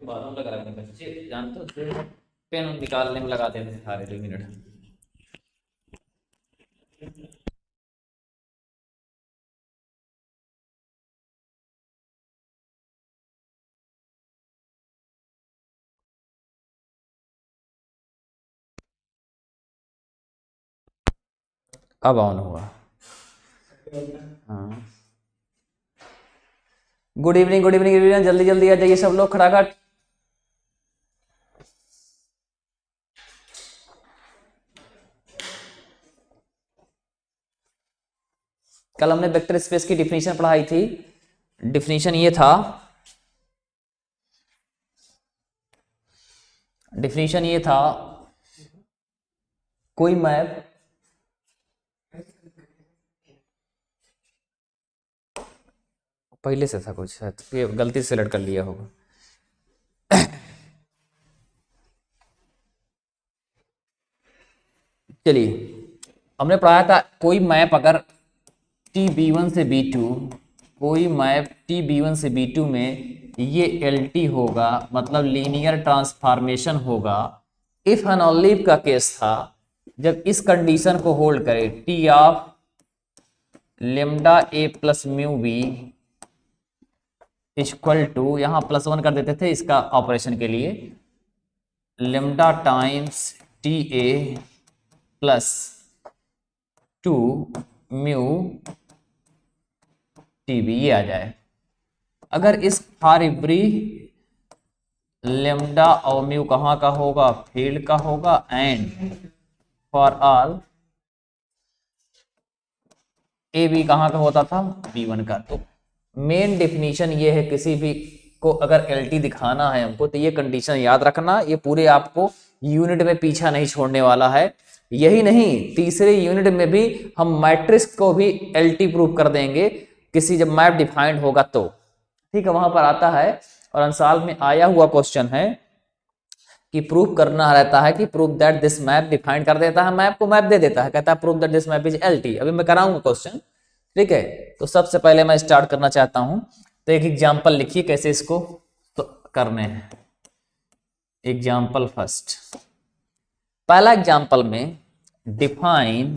बालों लगा रखे बच्चे जानते हो, पेन निकालने में लगाते थे सारे 2 मिनट। अब ऑन हुआ। हाँ, good evening good evening everyone, जल्दी जल्दी आ जाइए सब लोग खड़ाखट। कल हमने वेक्टर स्पेस की डिफिनीशन पढ़ाई थी। डिफिनीशन ये था, डिफिनीशन ये था, कोई मैप पहले से था कुछ, शायद ये गलती से सेलेक्ट कर लिया होगा। चलिए, हमने पढ़ाया था कोई मैप अगर टी बी वन से बी टू, कोई मैप टी बी वन से बी टू में ये एल टी होगा, मतलब लीनियर ट्रांसफॉर्मेशन होगा। इफ एंड ओनली का केस था जब इस कंडीशन को होल्ड करे, T of lambda A plus mu B equal to, यहां +1 कर देते थे इसका ऑपरेशन के लिए, lambda times T A plus 2 mu T B, ये आ जाए। अगर इस फॉर एवरी लेमडा और म्यू कहाँ का होगा, फील्ड का होगा, and for all A B कहाँ का होता था, B1 का। तो मेन डेफिनेशन ये है, किसी भी को अगर एल टी दिखाना है हमको तो ये कंडीशन याद रखना, ये पूरे आपको यूनिट में पीछा नहीं छोड़ने वाला है। यही नहीं, तीसरे यूनिट में भी हम मैट्रिक्स को भी एल टी प्रूव कर देंगे, किसी जब मैप डिफाइंड होगा तो। ठीक है, वहां पर आता है और अंसाल में आया हुआ क्वेश्चन है कि प्रूफ करना रहता है कि proof that this map define कर देता है, मैप को मैप दे देता है, कहता है proof that this map is L T. अभी मैं कराऊंगा क्वेश्चन, ठीक है। तो सबसे पहले मैं स्टार्ट करना चाहता हूं, तो एक एग्जाम्पल लिखिए कैसे इसको तो करने हैं। एग्जाम्पल फर्स्ट, पहला एग्जाम्पल में define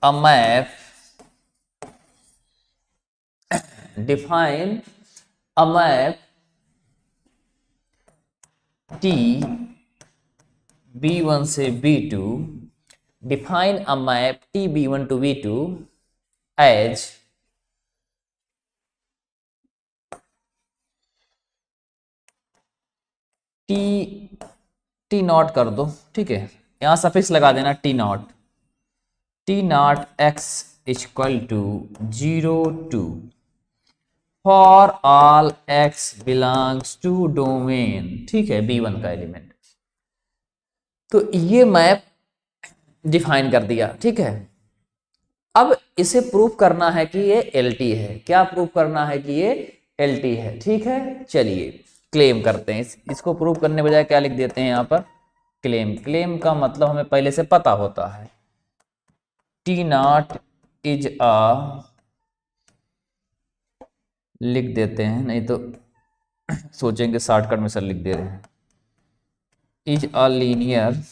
a map, define a map T B1 से B2, define a map T B1 to B2 as T naught कर दो, ठीक है, यहां सफिक्स लगा देना T naught x equal to 0 2 for all x belongs to domain, ठीक है, B1 का एलिमेंट। तो ये मैप डिफाइन कर दिया, ठीक है। अब इसे प्रूफ करना है कि ये LT है। क्या प्रूफ करना है कि ये LT है, ठीक है। चलिए क्लेम करते हैं, इसको प्रूफ करने बजाय क्या लिख देते हैं यहाँ पर, क्लेम। क्लेम का मतलब हमें पहले से पता होता है, T नॉट इज अ, लिख देते हैं, नहीं तो सोचेंगे शॉर्टकट में सर लिख दे रहे हैं, is a linear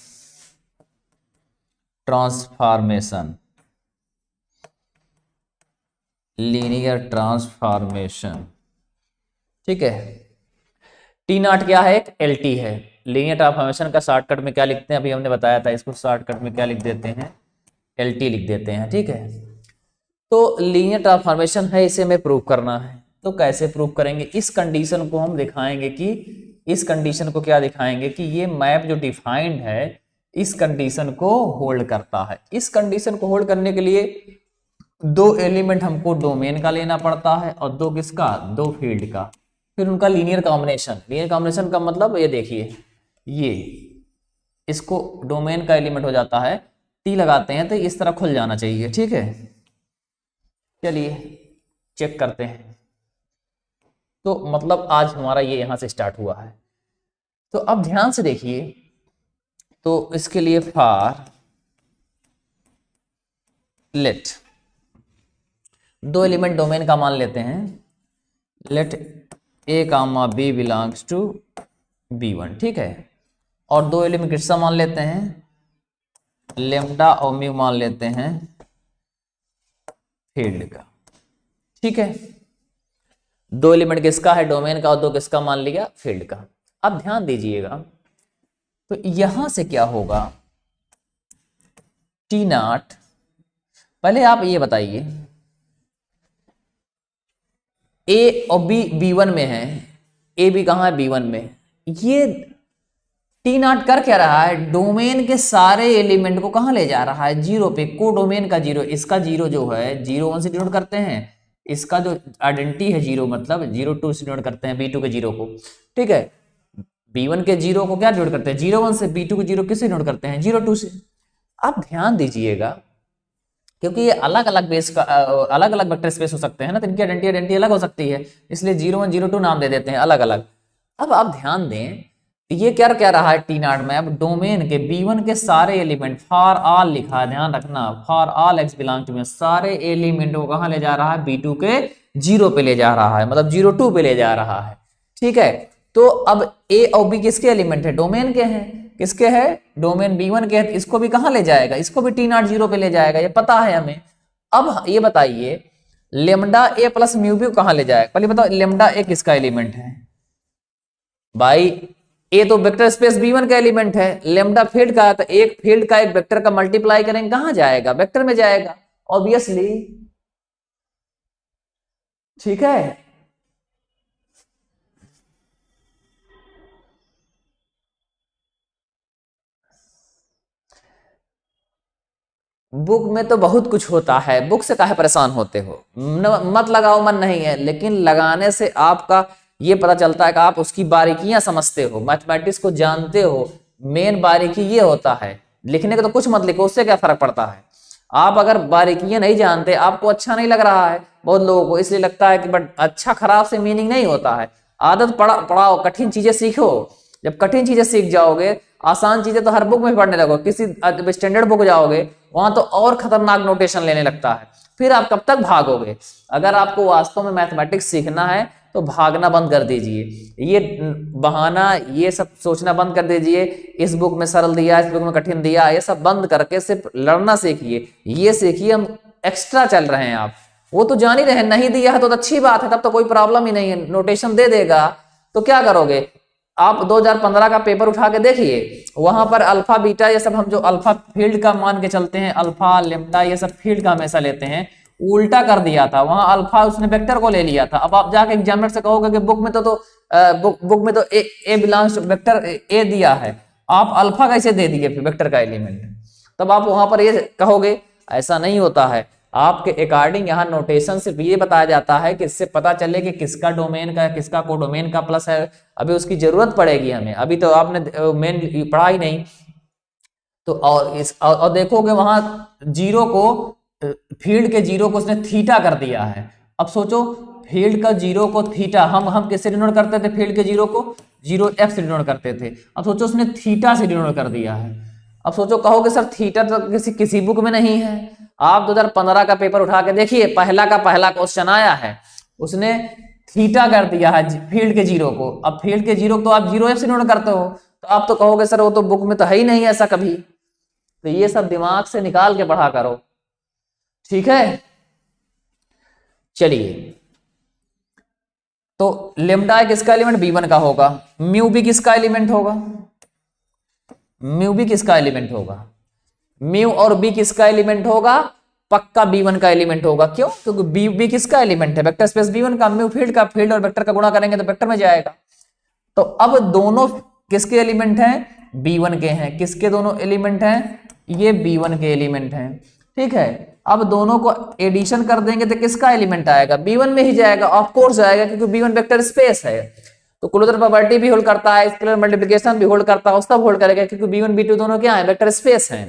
transformation, linear transformation, ठीक है। टी नॉट क्या है, एक एल टी है। लीनियर ट्रांसफॉर्मेशन का शॉर्टकट में क्या लिखते हैं, अभी हमने बताया था, इसको शॉर्टकट में क्या लिख देते हैं, एल टी लिख देते हैं, ठीक है। तो लीनियर ट्रांसफॉर्मेशन है, इसे हमें प्रूव करना है। तो कैसे प्रूव करेंगे, इस कंडीशन को हम दिखाएंगे कि, इस कंडीशन को क्या दिखाएंगे कि ये मैप जो डिफाइंड है इस कंडीशन को होल्ड करता है। इस कंडीशन को होल्ड करने के लिए दो एलिमेंट हमको डोमेन का लेना पड़ता है और दो किसका, दो फील्ड का, फिर उनका लीनियर कॉम्बिनेशन। लीनियर कॉम्बिनेशन का मतलब ये देखिए, ये इसको डोमेन का एलिमेंट हो जाता है, टी लगाते हैं तो इस तरह खुल जाना चाहिए, ठीक है। चलिए चेक करते हैं। तो मतलब आज हमारा ये यहां से स्टार्ट हुआ है। तो अब ध्यान से देखिए, तो इसके लिए फॉर लेट दो एलिमेंट डोमेन का मान लेते हैं, let A comma B belongs to B1, ठीक है। और दो एलिमेंट किसका मान लेते हैं, लेमडा और म्यू मान लेते हैं फील्ड का, ठीक है। दो एलिमेंट किसका है, डोमेन का, और दो किसका मान लिया, फील्ड का। अब ध्यान दीजिएगा, तो यहां से क्या होगा, T0, पहले आप ये बताइए ए और बी B1 में है, ए बी कहाँ है, B1 में। ये T0 कर क्या रहा है, डोमेन के सारे एलिमेंट को कहाँ ले जा रहा है, जीरो पे, को डोमेन का जीरो। इसका जीरो जो है 0 1 से डिनोट करते हैं, इसका जो आइडेंटिटी है जीरो मतलब 0 2 से डिनोट करते हैं B2 के जीरो को, ठीक है। B1 के जीरो को क्या डिनोट करते हैं, 0 1 से, B2 के जीरो किससे डिनोट करते हैं, 0 2 से। अब ध्यान दीजिएगा, क्योंकि ये अलग अलग बेस का अलग अलग वेक्टर स्पेस हो सकते हैं ना, तो इनकी आइडेंटिटी अलग हो सकती है, इसलिए 0 1 0 2 नाम दे देते हैं अलग अलग। अब आप ध्यान दें, ये क्या क्या रहा है T0 में, अब डोमेन के B1 के सारे एलिमेंट, फॉर ऑल लिखा है, ध्यान रखना, for all x belong to में, सारे एलिमेंट को कहां ले जा रहा है, B2 के जीरो पे ले जा रहा है, मतलब 0 2 पे ले जा रहा है, ठीक है। तो अब A और B किसके एलिमेंट है, डोमेन के हैं, किसके है, डोमेन B1 के है, इसको भी कहां ले जाएगा, इसको भी T0 0 पे ले जाएगा, ये पता है हमें। अब ये बताइए lambda A plus mu B कहां ले जाएगा, पहले बताओ लेमडा A किसका एलिमेंट है भाई, ए तो वेक्टर स्पेस B1 का एलिमेंट है, लेमडा फील्ड का है, तो एक फील्ड का एक वेक्टर का मल्टीप्लाई करेंगे कहां जाएगा, वेक्टर में जाएगा ऑब्वियसली, ठीक है। बुक में तो बहुत कुछ होता है, बुक से काहे परेशान होते हो, मत लगाओ, मन नहीं है, लेकिन लगाने से आपका ये पता चलता है कि आप उसकी बारीकियां समझते हो, मैथमेटिक्स को जानते हो। मेन बारीकी ये होता है, लिखने का तो कुछ मत लिखो, उससे क्या फर्क पड़ता है। आप अगर बारीकियां नहीं जानते, आपको अच्छा नहीं लग रहा है, बहुत लोगों को इसलिए लगता है कि बट अच्छा खराब से मीनिंग नहीं होता है। आदत पढ़ाओ, कठिन चीजें सीखो, जब कठिन चीजें सीख जाओगे, आसान चीजें तो हर बुक में पढ़ने लगो, किसी स्टैंडर्ड बुक जाओगे वहां तो और खतरनाक नोटेशन लेने लगता है, फिर आप कब तक भागोगे। अगर आपको वास्तव में मैथमेटिक्स सीखना है तो भागना बंद कर दीजिए, ये बहाना, ये सब सोचना बंद कर दीजिए, इस बुक में सरल दिया, इस बुक में कठिन दिया, ये सब बंद करके सिर्फ लड़ना सीखिए। ये सीखिए हम एक्स्ट्रा चल रहे हैं, आप वो तो जान ही रहे हैं, नहीं दिया है तो अच्छी बात है, तब तो कोई प्रॉब्लम ही नहीं है, नोटेशन दे देगा तो क्या करोगे। आप 2015 का पेपर उठा के देखिए, वहां पर अल्फा बीटा ये सब हम जो अल्फा फील्ड का मान के चलते हैं, अल्फा लेमडा ये सब फील्ड का हमेशा लेते हैं, उल्टा कर दिया था, वहां अल्फा उसने वेक्टर को ले लिया था। अब आप जाके एग्जामिनर से कहोगे कि बुक में तो बुक में तो ए बिलोंग्स वेक्टर ए दिया है, आप अल्फा कैसे दे दिए फिर वेक्टर का एलिमेंट, तब आप वहां पर ये कहोगे। ऐसा नहीं होता है, आपके अकॉर्डिंग यहाँ नोटेशन सिर्फ ये बताया जाता है कि इससे पता चले कि किसका डोमेन का किसका कोडोमेन का प्लस है, अभी उसकी जरूरत पड़ेगी हमें, अभी तो आपने मेन पढ़ा ही नहीं। तो और देखोगे वहां जीरो को, फील्ड के जीरो को उसने थीटा कर दिया है। अब सोचो फील्ड का जीरो को थीटा, हम किससे डिनोट करते थे, फील्ड के जीरो को 0f से डिनोट करते थे, अब सोचो उसने थीटा से डिनोट कर दिया है। अब सोचो कहोगे सर थीटा तो किसी बुक में नहीं है, आप 2015 का पेपर उठा के देखिए, पहला का पहला क्वेश्चन आया है, उसने थीटा कर दिया है फील्ड के जीरो को। अब फील्ड के जीरो को तो आप 0f से डिनोट करते हो, तो आप तो कहोगे सर वो तो बुक में तो है ही नहीं ऐसा कभी। तो ये सब दिमाग से निकाल के पढ़ा करो, ठीक है। चलिए, तो लेमडा किसका एलिमेंट B1 का होगा, म्यू भी किसका एलिमेंट होगा, म्यू भी किसका एलिमेंट होगा, म्यू और बी किसका एलिमेंट होगा, पक्का B1 का एलिमेंट होगा। क्यों, क्योंकि बी किसका एलिमेंट है, वेक्टर स्पेस B1 का, म्यू फील्ड का, फील्ड और वेक्टर का गुणा करेंगे तो वेक्टर में जाएगा। तो अब दोनों किसके एलिमेंट हैं, B1 के हैं, किसके दोनों एलिमेंट हैं, ये B1 के एलिमेंट हैं, ठीक है। अब दोनों को एडिशन कर देंगे तो किसका एलिमेंट आएगा, B1 में ही जाएगा, ऑफ कोर्स जाएगा, क्योंकि B1 वेक्टर स्पेस है। तो क्लोजर प्रॉपर्टी भी होल्ड करता है, स्केलर मल्टीप्लिकेशन भी होल्ड करता है, सब होल्ड करेगा, क्योंकि B1 B2 दोनों क्या है, वेक्टर स्पेस है।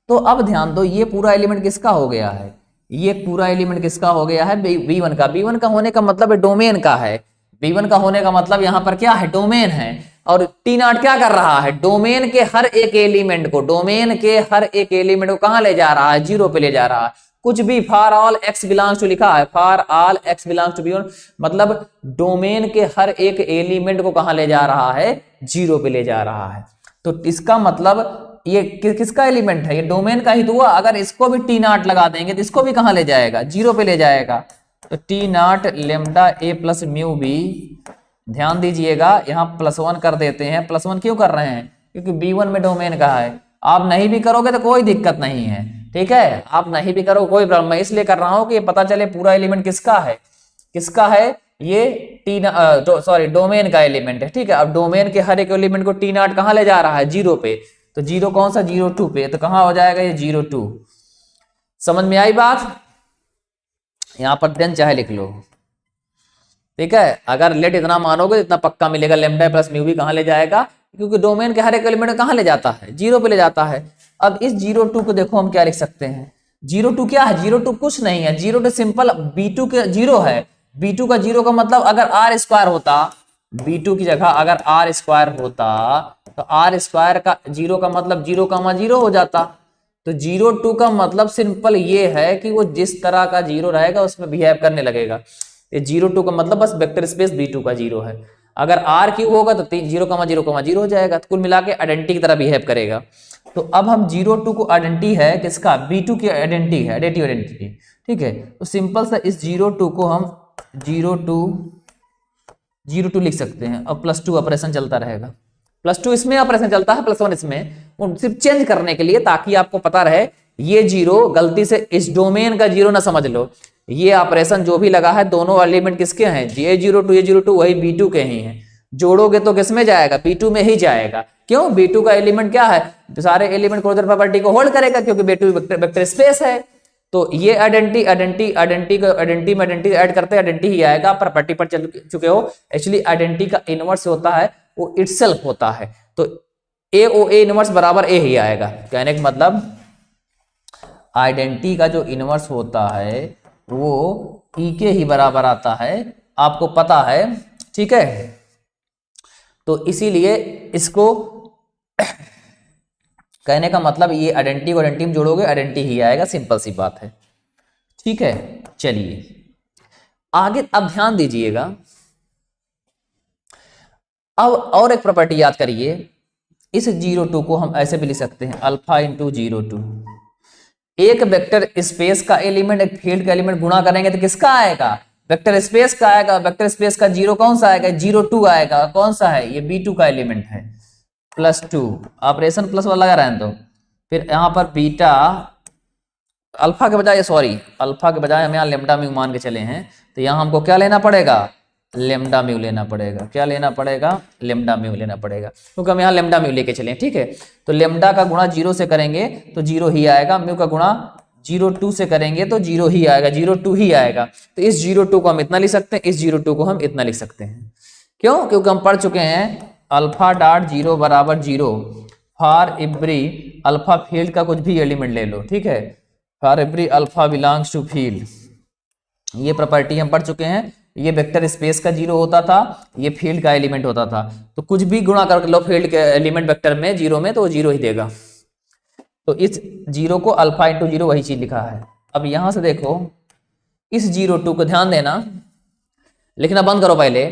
तो अब ध्यान दो, ये पूरा एलिमेंट किसका हो गया है, ये पूरा एलिमेंट किसका हो गया है, B1 का। B1 का होने का मतलब डोमेन का है, B1 का होने का मतलब यहाँ पर क्या है, डोमेन है। और टी नॉट क्या कर रहा है, डोमेन के हर एक एलिमेंट को कहां ले जा रहा है, जीरो पे ले जा रहा है। कुछ भी for all X belongs to लिखा है, for all X belongs to B1, मतलब डोमेन के हर एक एलिमेंट को कहां ले जा रहा है, जीरो पे ले जा रहा है। तो इसका मतलब ये किसका एलिमेंट है, ये डोमेन का ही तो हुआ। अगर इसको भी टी नॉट लगा देंगे तो इसको भी कहां ले जाएगा, जीरो पे ले जाएगा। तो टी नॉट लेमडा ए प्लस म्यू बी, ध्यान दीजिएगा यहां +1 कर देते हैं। +1 क्यों कर रहे हैं, क्योंकि B1 में डोमेन का है। आप नहीं भी करोगे तो कोई दिक्कत नहीं है, ठीक है, आप नहीं भी करो कोई प्रॉब्लम, मैं इसलिए कर रहा हूं कि पता चले पूरा एलिमेंट किसका है, ये डोमेन का एलिमेंट है, ठीक है। अब डोमेन के हर एक एलिमेंट को टी नॉट कहां ले जा रहा है, जीरो पे। तो जीरो कौन सा, 0 2 पे, तो कहां हो जाएगा ये 0 2। समझ में आई बात, यहां पर देन चाहे लिख लो, ठीक है। अगर लेट इतना मानोगे इतना पक्का मिलेगा, लेमडा प्लस म्यू भी कहां ले जाएगा, क्योंकि डोमेन के हर एक एलिमेंट कहां ले जाता है, जीरो पे ले जाता है। अब इस 0 2 को देखो हम क्या लिख सकते हैं, 0 2 क्या है, 0 2 कुछ नहीं है, 0 2 सिंपल B2 के 0 है। B2 का 0 का मतलब अगर R स्क्वायर होता, B2 की जगह अगर R स्क्वायर होता तो R स्क्वायर का 0 का मतलब 0,0 हो जाता। तो 0 2 का मतलब सिंपल ये है कि वो जिस तरह का 0 रहेगा उसमें बिहेव करने लगेगा। ये 0 2 का मतलब बस वेक्टर स्पेस B2 का 0 है। अगर R क्यूब होगा तो 0,0,0 हो जाएगा, तो कुल मिला के आइडेंटिटी की तरह बिहेव करेगा। तो अब हम 0 2 को आइडेंटिटी है किसका, B2 की आइडेंटिटी है, एडिटिव आइडेंटिटी, ठीक है। तो सिंपल सा इस 0 2 को हम 0 2 लिख सकते हैं। अब +2 ऑपरेशन चलता रहेगा, +2 इसमें ऑपरेशन चलता है, +1 इसमें, वो सिर्फ चेंज करने के लिए, ताकि आपको पता रहे ये 0 गलती से इस डोमेन का 0 ना समझ लो। ये ऑपरेशन जो भी लगा है दोनों एलिमेंट किसके हैं, ये 0 2 वही B2 के ही हैं। जोड़ोगे तो किसमें जाएगा, B2 में ही जाएगा। क्यों, B2 का एलिमेंट क्या है, सारे एलिमेंट क्लोजर प्रॉपर्टी को होल्ड करेगा, क्योंकि B2 वेक्टर स्पेस है। तो ये आइडेंटिटी में ऐड करते आइडेंटिटी ही आएगा। प्रॉपर्टी पर चल चुके हो, एक्चुअली आइडेंटिटी का इनवर्स होता है वो इटसेल्फ होता है। तो A इनवर्स बराबर A ही आएगा। कहने का मतलब आइडेंटिटी का जो इनवर्स होता है वो E के ही बराबर आता है, आपको पता है, ठीक है। तो इसीलिए इसको कहने का मतलब ये आइडेंटिटी को आइडेंटिटी में जोड़ोगे आइडेंटिटी ही आएगा, सिंपल सी बात है, ठीक है। चलिए आगे, अब ध्यान दीजिएगा, अब और एक प्रॉपर्टी याद करिए। इस 0 2 को हम ऐसे भी लिख सकते हैं, अल्फा इंटू 0 2। एक वेक्टर स्पेस का एलिमेंट एक फील्ड का एलिमेंट गुणा करेंगे तो किसका आएगा, वेक्टर स्पेस का आएगा। वेक्टर स्पेस का 0 कौन सा आएगा, 0 2 आएगा। कौन सा है, ये B2 का एलिमेंट है। +2 ऑपरेशन प्लस वाला लगा रहे हैं, तो फिर यहां पर बीटा अल्फा के बजाय, अल्फा के बजाय हम यहाँ लेमडा म्यू मान के चले हैं। तो यहाँ हमको क्या लेना पड़ेगा, लेमडा म्यू लेना पड़ेगा। क्या लेना पड़ेगा, लेमडा म्यू लेना पड़ेगा, क्योंकि हम यहाँ लेमडा म्यू लेके चले, ठीक है। तो लेमडा का गुणा 0 से करेंगे तो 0 ही आएगा, म्यू का गुणा 0 2 से करेंगे तो 0 ही आएगा, 0 2 ही आएगा। तो इस 0 2 को हम इतना लिख सकते हैं, इस 0 2 को हम इतना लिख सकते हैं। क्यों, क्योंकि हम पढ़ चुके हैं अल्फा डॉट 0 बराबर 0 फॉर एवरी अल्फा फील्ड का कुछ भी एलिमेंट ले लो, ठीक है। For every alpha belongs to field, ये प्रॉपर्टी हम पढ़ चुके हैं। ये वेक्टर स्पेस का 0 होता था, ये फील्ड का एलिमेंट होता था। तो कुछ भी गुणा कर लो फील्ड के एलिमेंट वेक्टर में 0 में, तो वो 0 ही देगा। तो इस 0 को अल्फा इंटू 0 वही चीज लिखा है। अब यहां से देखो, इस 0 2 को ध्यान देना, लिखना बंद करो पहले।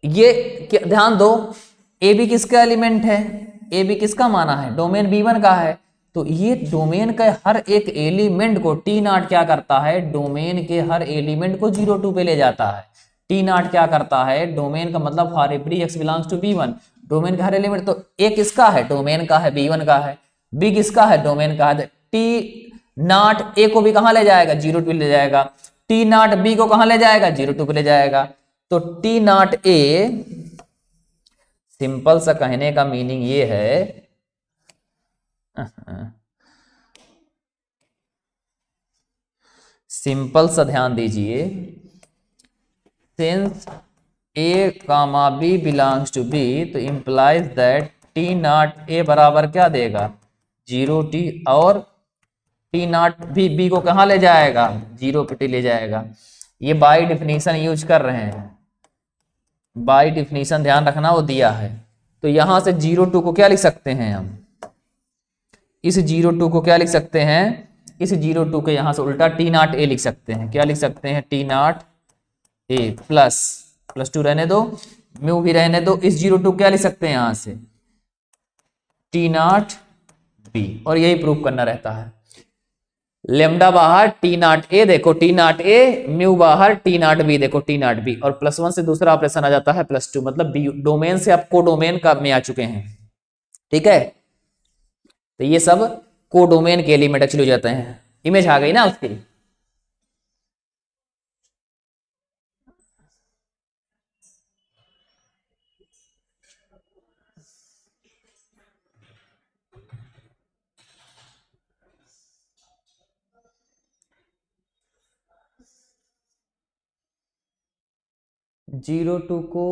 ये ध्यान दो, ए बी किसका एलिमेंट है, ए बी किसका माना है, डोमेन B1 का है। तो ये डोमेन का हर एक एलिमेंट को टी नॉट क्या करता है, डोमेन के हर एलिमेंट को 0 2 पे ले जाता है। टी नॉट क्या करता है, डोमेन का मतलब for every x belongs to B1, domain का हर एलिमेंट। तो ए किसका है, डोमेन का है, B1 का है। बी किसका है, डोमेन का है। टी नॉट ए को भी कहां ले जाएगा, 0 2 ले जाएगा। टी नॉट बी को कहां ले जाएगा, 0 2 पे ले जाएगा। तो टी नॉट ए, सिंपल सा कहने का मीनिंग ये है, सिंपल सा ध्यान दीजिए, since A comma B belongs to B, तो implies that T not A बराबर क्या देगा, 0 टी, और टी नॉट भी बी को कहां ले जाएगा, 0 पे ले जाएगा। ये बाय डेफिनेशन यूज कर रहे हैं, बाय डिफिनीशन ध्यान रखना वो दिया है। तो यहां से 0 2 को क्या लिख सकते हैं हम, इस 0 2 को क्या लिख सकते हैं, इस 0 2 के यहां से उल्टा T0 A लिख सकते हैं। क्या लिख सकते हैं, T0 A प्लस +2 रहने दो, म्यू भी रहने दो, इस 0 2 क्या लिख सकते हैं यहां से T0 B, और यही प्रूव करना रहता है। लेमडा बाहर T0 A देखो T0 A, म्यू बाहर T0 B देखो T0 B, और +1 से दूसरा ऑपरेशन आ जाता है +2, मतलब बी डोमेन से आप को डोमेन का में आ चुके हैं। ठीक है, तो ये सब को डोमेन के एलिमेंट एक्चुअली हो जाते हैं। इमेज आ गई ना उसकी। 0 2 को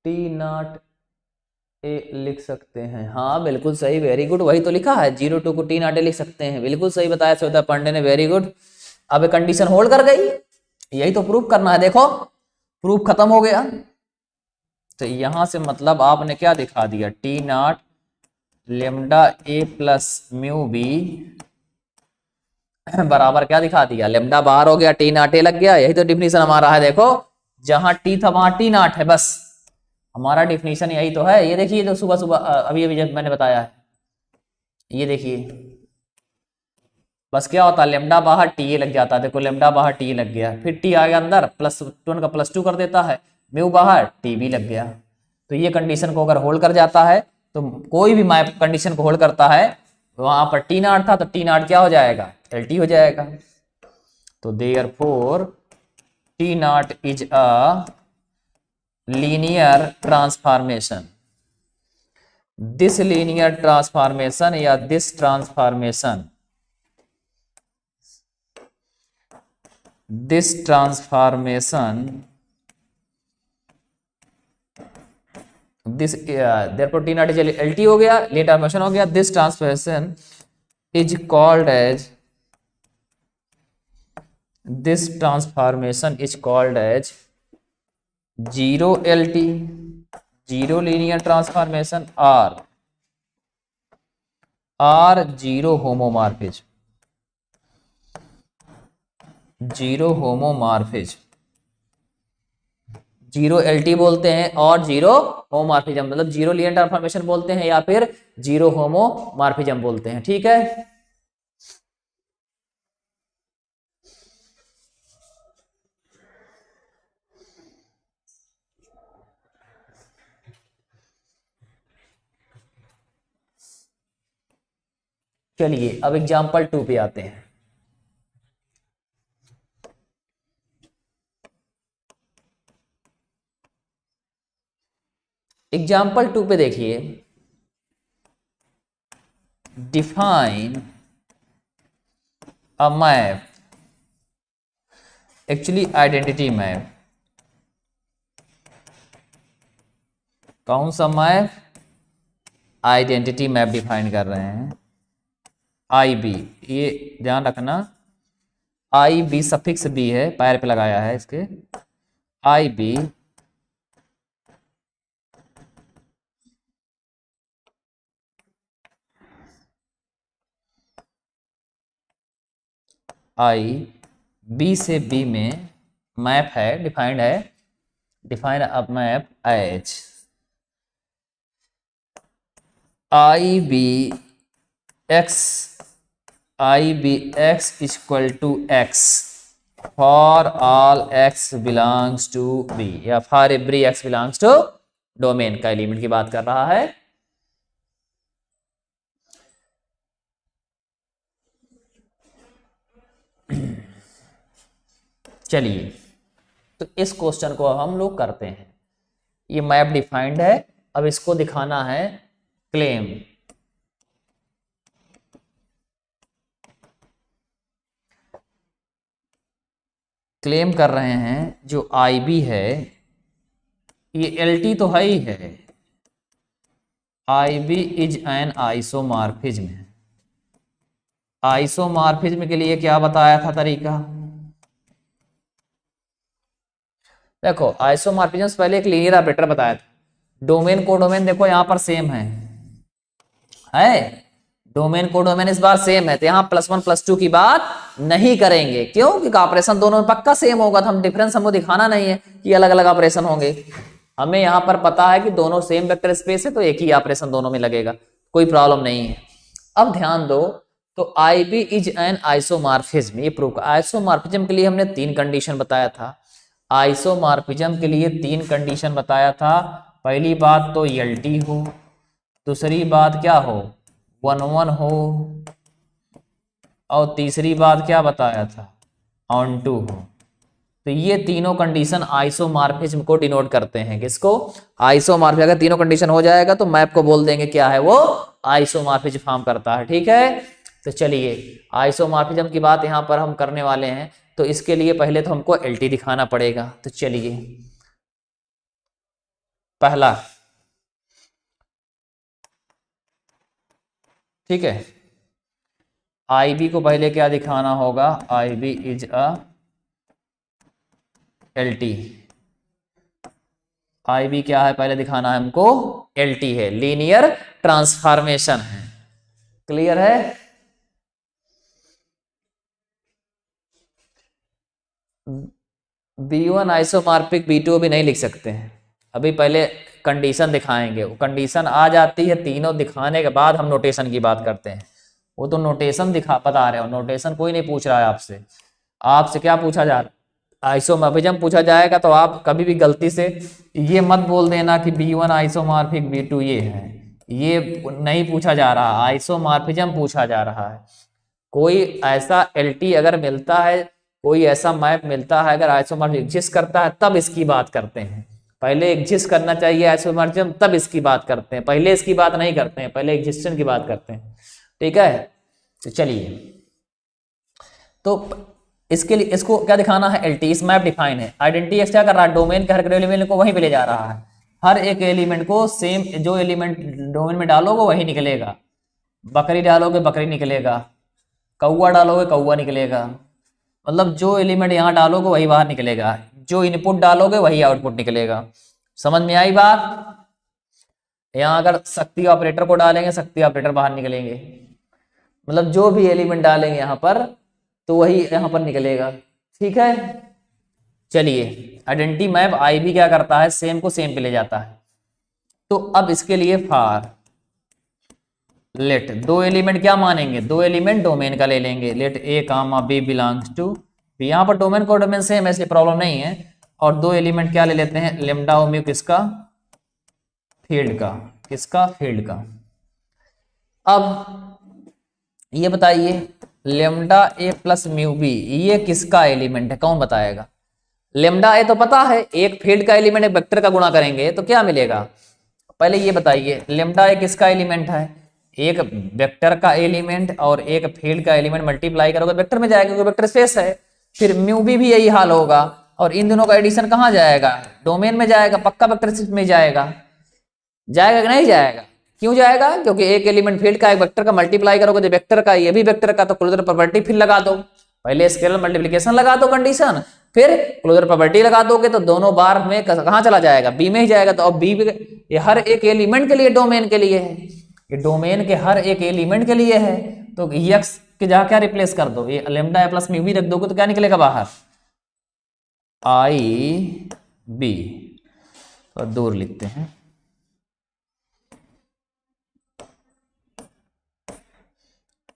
T0 A लिख सकते हैं, हाँ बिल्कुल सही, वेरी गुड, वही तो लिखा है 0 2 को T0 A लिख सकते हैं, बिल्कुल सही बताया श्वेता पांडे ने, वेरी गुड। अब ये कंडीशन होल्ड कर गई, यही तो प्रूफ करना है, देखो प्रूफ खत्म हो गया। तो यहां से मतलब आपने क्या दिखा दिया, T0 lambda A plus mu B बराबर क्या दिखा दिया, लेमडा बाहर हो गया T0 A लग गया, यही तो डिफिनीशन हमारा है। देखो जहां T था वहां T0 है, बस हमारा डिफिनीशन यही तो है। ये देखिए, जो सुबह सुबह अभी अभी जब मैंने बताया है, ये देखिए, बस क्या होता है, लेमडा बाहर टी ए लग जाता है, देखो लेमडा बाहर टी ए लग गया, फिर टी आ गया अंदर, +1 का +2 कर देता है, म्यू बाहर टी भी लग गया। तो ये कंडीशन को अगर होल्ड कर जाता है, तो कोई भी मैप कंडीशन को होल्ड करता है, वहां पर T0 था तो T0 क्या हो जाएगा, LT हो जाएगा। तो therefore T0 is a linear transformation. This linear transformation या this transformation, this transformation, this therefore T0 is LT हो गया, linear transformation हो गया, this transformation is called as, this transformation is called as zero LT, zero linear transformation, or zero homomorphism, zero homomorphism, zero LT बोलते हैं और zero homomorphism, मतलब zero linear transformation बोलते हैं या फिर जीरो होमोमॉर्फिज्म बोलते हैं। ठीक है, चलिए अब एग्जांपल 2 पे आते हैं। एग्जाम्पल 2 पे देखिए, define a map, actually identity map, कौन सा मैप, आइडेंटिटी मैप डिफाइन कर रहे हैं, IB, ये ध्यान रखना IB सफिक्स B है, पैर पे लगाया है इसके, IB B से B में मैप है, डिफाइंड है, define a map as IBX equal to X for all X belongs to B, या for every X belongs to domain का एलिमेंट की बात कर रहा है। चलिए तो इस क्वेश्चन को हम लोग करते हैं, ये मैप डिफाइंड है, अब इसको दिखाना है क्लेम। क्लेम कर रहे हैं जो IB है, ये LT तो है ही है, IB is an isomorphism. Isomorphism के लिए क्या बताया था तरीका, देखो आइसोमॉर्फिज्म से पहले एक लीनियर ऑपरेटर बताया था, डोमेन कोडोमेन देखो यहाँ पर सेम है डोमेन कोडोमेन इस बार सेम है, तो यहाँ +1 +2 की बात नहीं करेंगे। क्यों? क्योंकि ऑपरेशन दोनों में पक्का सेम होगा, तो हम डिफरेंस हमको दिखाना नहीं है कि अलग अलग ऑपरेशन होंगे। हमें यहाँ पर पता है कि दोनों सेम वेक्टर स्पेस है, तो एक ही ऑपरेशन दोनों में लगेगा, कोई प्रॉब्लम नहीं है। अब ध्यान दो, तो IB इज एन आइसोमॉर्फिज्म, ये प्रूफ। आइसोमॉर्फिज्म के लिए हमने 3 कंडीशन बताया था। आइसोमॉर्फिज्म के लिए 3 कंडीशन बताया था। पहली बात तो LT हो, दूसरी बात क्या हो 1-1 हो, और तीसरी बात क्या बताया था ऑन टू हो। तो ये तीनों कंडीशन आइसोमॉर्फिज्म को डिनोट करते हैं। किसको? आइसोमॉर्फिज्म। अगर तीनों कंडीशन हो जाएगा तो मैप को बोल देंगे क्या है वो, आइसोमॉर्फिज्म फॉर्म करता है। ठीक है, तो चलिए आइसोमॉर्फिज्म की बात यहां पर हम करने वाले हैं, तो इसके लिए पहले तो हमको LT दिखाना पड़ेगा। तो चलिए पहला, ठीक है, IB को पहले क्या दिखाना होगा, IB is a LT। IB क्या है पहले दिखाना है हमको, LT है, लीनियर ट्रांसफॉर्मेशन है। क्लियर है? B1 आइसोमॉर्फिक B2 भी नहीं लिख सकते हैं, अभी पहले कंडीशन दिखाएंगे। वो कंडीशन आ जाती है, तीनों दिखाने के बाद हम नोटेशन की बात करते हैं। वो तो नोटेशन दिखा बता रहे हो, नोटेशन कोई नहीं पूछ रहा है आपसे। आपसे क्या पूछा जा रहा है, आइसोमॉर्फिज्म पूछा जाएगा, तो आप कभी भी गलती से ये मत बोल देना कि B1 आइसोमॉर्फिक B2 ये है, ये नहीं पूछा जा रहा, आइसोमॉर्फिज्म पूछा जा रहा है। कोई ऐसा LT अगर मिलता है, कोई ऐसा मैप मिलता है अगर आइसोमॉर्फिज्म एग्जिस्ट करता है, तब इसकी बात करते हैं। पहले एग्जिस्ट करना चाहिए आइसोमॉर्फिज्म, तब इसकी बात करते हैं, पहले इसकी बात नहीं करते हैं, पहले एग्जिस्टेंस की बात करते हैं। ठीक है, तो चलिए, तो इसके लिए इसको क्या दिखाना है, LT। इस मैप डिफाइन है, आइडेंटिटी क्या कर रहा है, डोमेन के हर एलिमेंट को वहीं पे ले जा रहा है। हर एक एलिमेंट को सेम, जो एलिमेंट डोमेन में डालोगे वही निकलेगा। बकरी डालोगे बकरी निकलेगा, कौवा डालोगे कौवा निकलेगा, मतलब जो एलिमेंट यहाँ डालोगे वही बाहर निकलेगा, जो इनपुट डालोगे वही आउटपुट निकलेगा। समझ में आई बात? यहाँ अगर शक्ति ऑपरेटर को डालेंगे, शक्ति ऑपरेटर बाहर निकलेंगे, मतलब जो भी एलिमेंट डालेंगे यहाँ पर तो वही यहाँ पर निकलेगा। ठीक है, चलिए आइडेंटिटी मैप IB क्या करता है, सेम को सेम पे ले जाता है। तो अब इसके लिए फॉर लेट, दो एलिमेंट क्या मानेंगे, दो एलिमेंट डोमेन का ले लेंगे, let A, B belongs to B। यहाँ पर डोमेन को डोमेन सेम है इसलिए प्रॉब्लम नहीं है। और दो एलिमेंट क्या ले लेते हैं, लेमडा और म्यू, किसका, फील्ड का, किसका, फील्ड का। अब ये बताइए lambda A plus mu B ये किसका एलिमेंट है, कौन बताएगा? लेमडा A तो पता है, एक फील्ड का एलिमेंट एक वेक्टर का गुणा करेंगे तो क्या मिलेगा। पहले ये बताइए लेमडा A किसका एलिमेंट है, एक वेक्टर का एलिमेंट और एक फील्ड का एलिमेंट मल्टीप्लाई करोगे वेक्टर में जाएगा, क्योंकि वेक्टर स्पेस है। फिर म्यू भी यही हाल होगा, और इन दोनों का एडिशन कहाँ जाएगा, डोमेन में जाएगा, पक्का वेक्टर स्पेस में जाएगा। जाएगा कि नहीं जाएगा? क्यों जाएगा? क्योंकि एक एलिमेंट फील्ड का एक वेक्टर का मल्टीप्लाई करोगे तो वेक्टर का ये भी वेक्टर का, तो क्लोजर प्रॉपर्टी फिर लगा दो, पहले स्केलर मल्टीप्लिकेशन लगा दो कंडीशन, फिर क्लोजर प्रॉपर्टी लगा दोगे तो दोनों बार में कहाँ चला जाएगा, बी में ही जाएगा। तो अब बी ये हर एक एलिमेंट के लिए, डोमेन के लिए है, ये डोमेन के हर एक एलिमेंट के लिए है। तो यक्स के जगह क्या रिप्लेस कर दो, ये लेमडा ए प्लस म्यू भी रख दोगे तो क्या निकलेगा बाहर, आई बी। तो दूर लिखते हैं,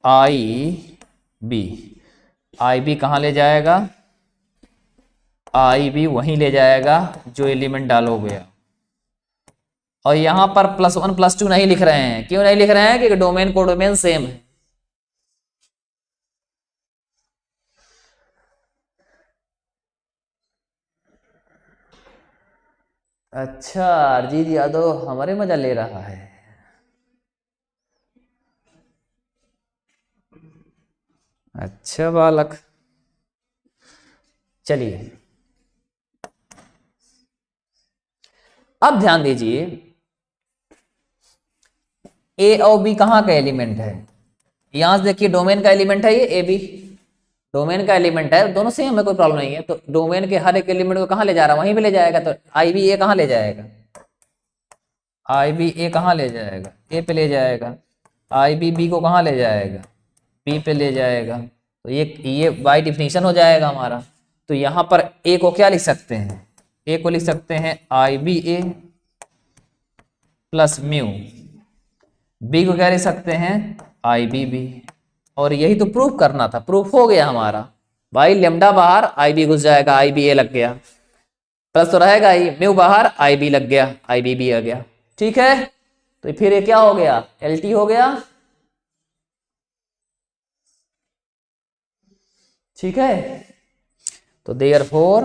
आई बी। आई बी कहाँ ले जाएगा, आई बी वहीं ले जाएगा जो एलिमेंट डालोगे। और यहां पर +1 +2 नहीं लिख रहे हैं, क्यों नहीं लिख रहे हैं, क्योंकि डोमेन को डोमेन सेम है। अच्छा, अरिजीत यादव हमारे मजा ले रहा है। अच्छा बालक, चलिए अब ध्यान दीजिए, ए और बी कहाँ का एलिमेंट है, यहां से देखिए डोमेन का एलिमेंट है ये ए बी, डोमेन का एलिमेंट है, दोनों सेम है, कोई प्रॉब्लम नहीं है। तो डोमेन के हर एक एलिमेंट को कहाँ ले जा रहा है, वहीं पे ले जाएगा। तो आई बी ए कहाँ ले जाएगा, आई बी ए कहाँ ले जाएगा, ए पे ले जाएगा। आई बी बी को कहाँ ले जाएगा, बी पे ले जाएगा। तो ये बाय डिफिनीशन हो जाएगा हमारा। तो यहाँ पर ए को क्या लिख सकते हैं, ए को लिख सकते हैं आई बी ए प्लस म्यू, बी को क्या लिख सकते हैं आई बी बी। और यही तो प्रूफ करना था, प्रूफ हो गया हमारा भाई। लेमडा बाहर आई बी घुस जाएगा, आई बी ए लग गया, प्लस तो रहेगा ही, म्यू बाहर आई बी लग गया, आई बी बी आ गया। ठीक है, तो फिर ये क्या हो गया, एल टी हो गया। ठीक है, तो therefore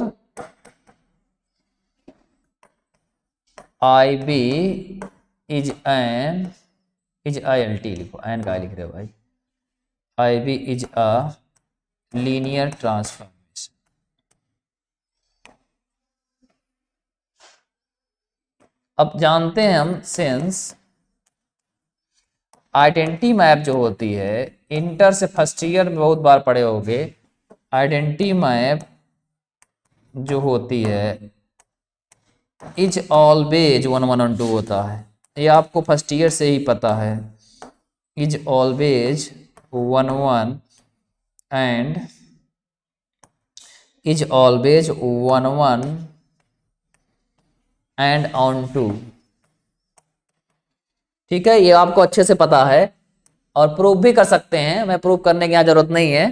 I B is N, is I L T लिखो, एन का लिख रहे हो भाई, I B is a linear transformation. अब जानते हैं हम सिंस आइडेंटिटी मैप जो होती है, इंटर से फर्स्ट ईयर में बहुत बार पढ़े होगे, आइडेंटिटी मैप जो होती है इज ऑलवेज 1 1 और 2 होता है। ये आपको फर्स्ट ईयर से ही पता है, is always 1 1 and is always 1 1 and on 2। ठीक है, ये आपको अच्छे से पता है और प्रूफ भी कर सकते हैं, मैं प्रूफ करने की यहाँ जरूरत नहीं है।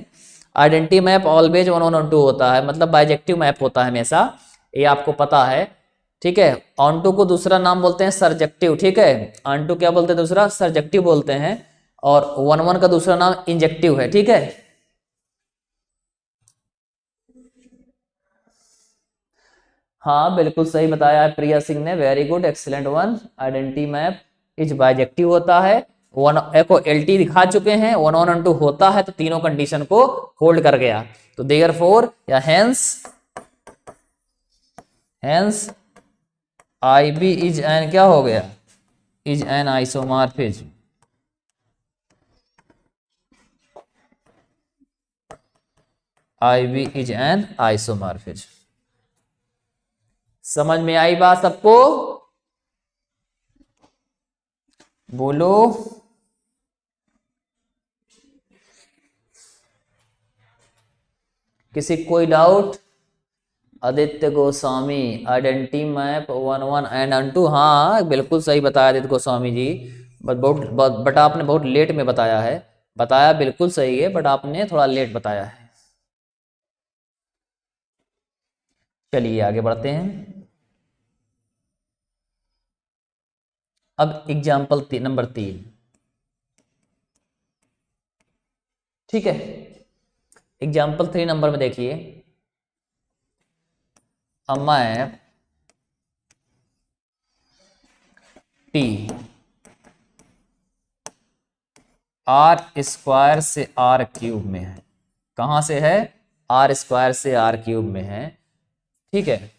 आइडेंटिटी मैप ऑलवेज 1 1 और 2 होता है, मतलब बाइजेक्टिव मैप होता है हमेशा, ये आपको पता है। ठीक है, ऑन टू को दूसरा नाम बोलते हैं सरजेक्टिव। ठीक है, ऑन टू क्या बोलते हैं दूसरा, सरजेक्टिव बोलते हैं। और 1 1 का दूसरा नाम इंजेक्टिव है। ठीक है, हाँ बिल्कुल सही बताया है प्रिया सिंह ने, very good, excellent one. Identity map is bijective होता है, वन को एल टी दिखा चुके हैं, 1 1 और 2 होता है, तो तीनों कंडीशन को होल्ड कर गया। तो देयर फोर या hence I B is an क्या हो गया, is an isomorphism. I B is an isomorphism. समझ में आई बात सबको, बोलो। किसी कोई doubt, Aditya Goswami identity map 1 1 and on 2, हाँ बिल्कुल सही बताया आदित्य गोस्वामी जी, बट आपने बहुत लेट में बताया है, बताया बिल्कुल सही है बट आपने थोड़ा लेट बताया है। चलिए आगे बढ़ते हैं। अब एग्जाम्पल नंबर 3। ठीक है, एग्जाम्पल 3 नंबर में देखिए, a map T R square से आर क्यूब में है। कहां से है, आर स्क्वायर से आर क्यूब में है। ठीक है,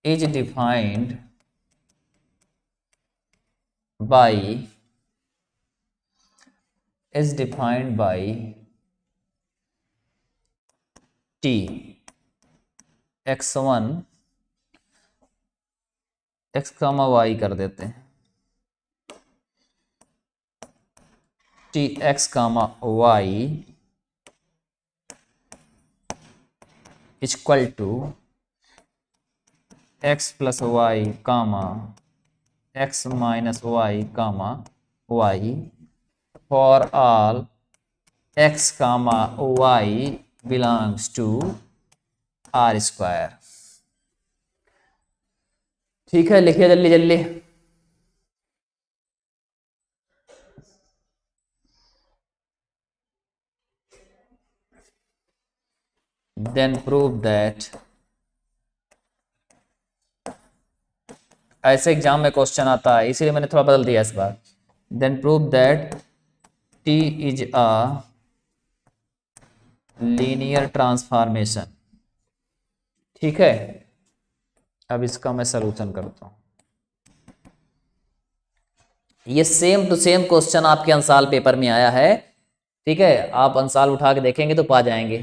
is defined by T x1 x comma y कर देते हैं, T x comma y equal to x plus y comma x minus y comma y for all x comma y belongs to R square. ठीक है, लिखिए जल्दी जल्दी। Then prove that, ऐसे exam में क्वेश्चन आता है इसीलिए मैंने थोड़ा बदल दिया इस बार। Then prove that T is a linear transformation. ठीक है, अब इसका मैं सलूशन करता हूं। ये सेम टू सेम क्वेश्चन आपके अंसाल पेपर में आया है। ठीक है, आप अंसाल उठा के देखेंगे तो पा जाएंगे।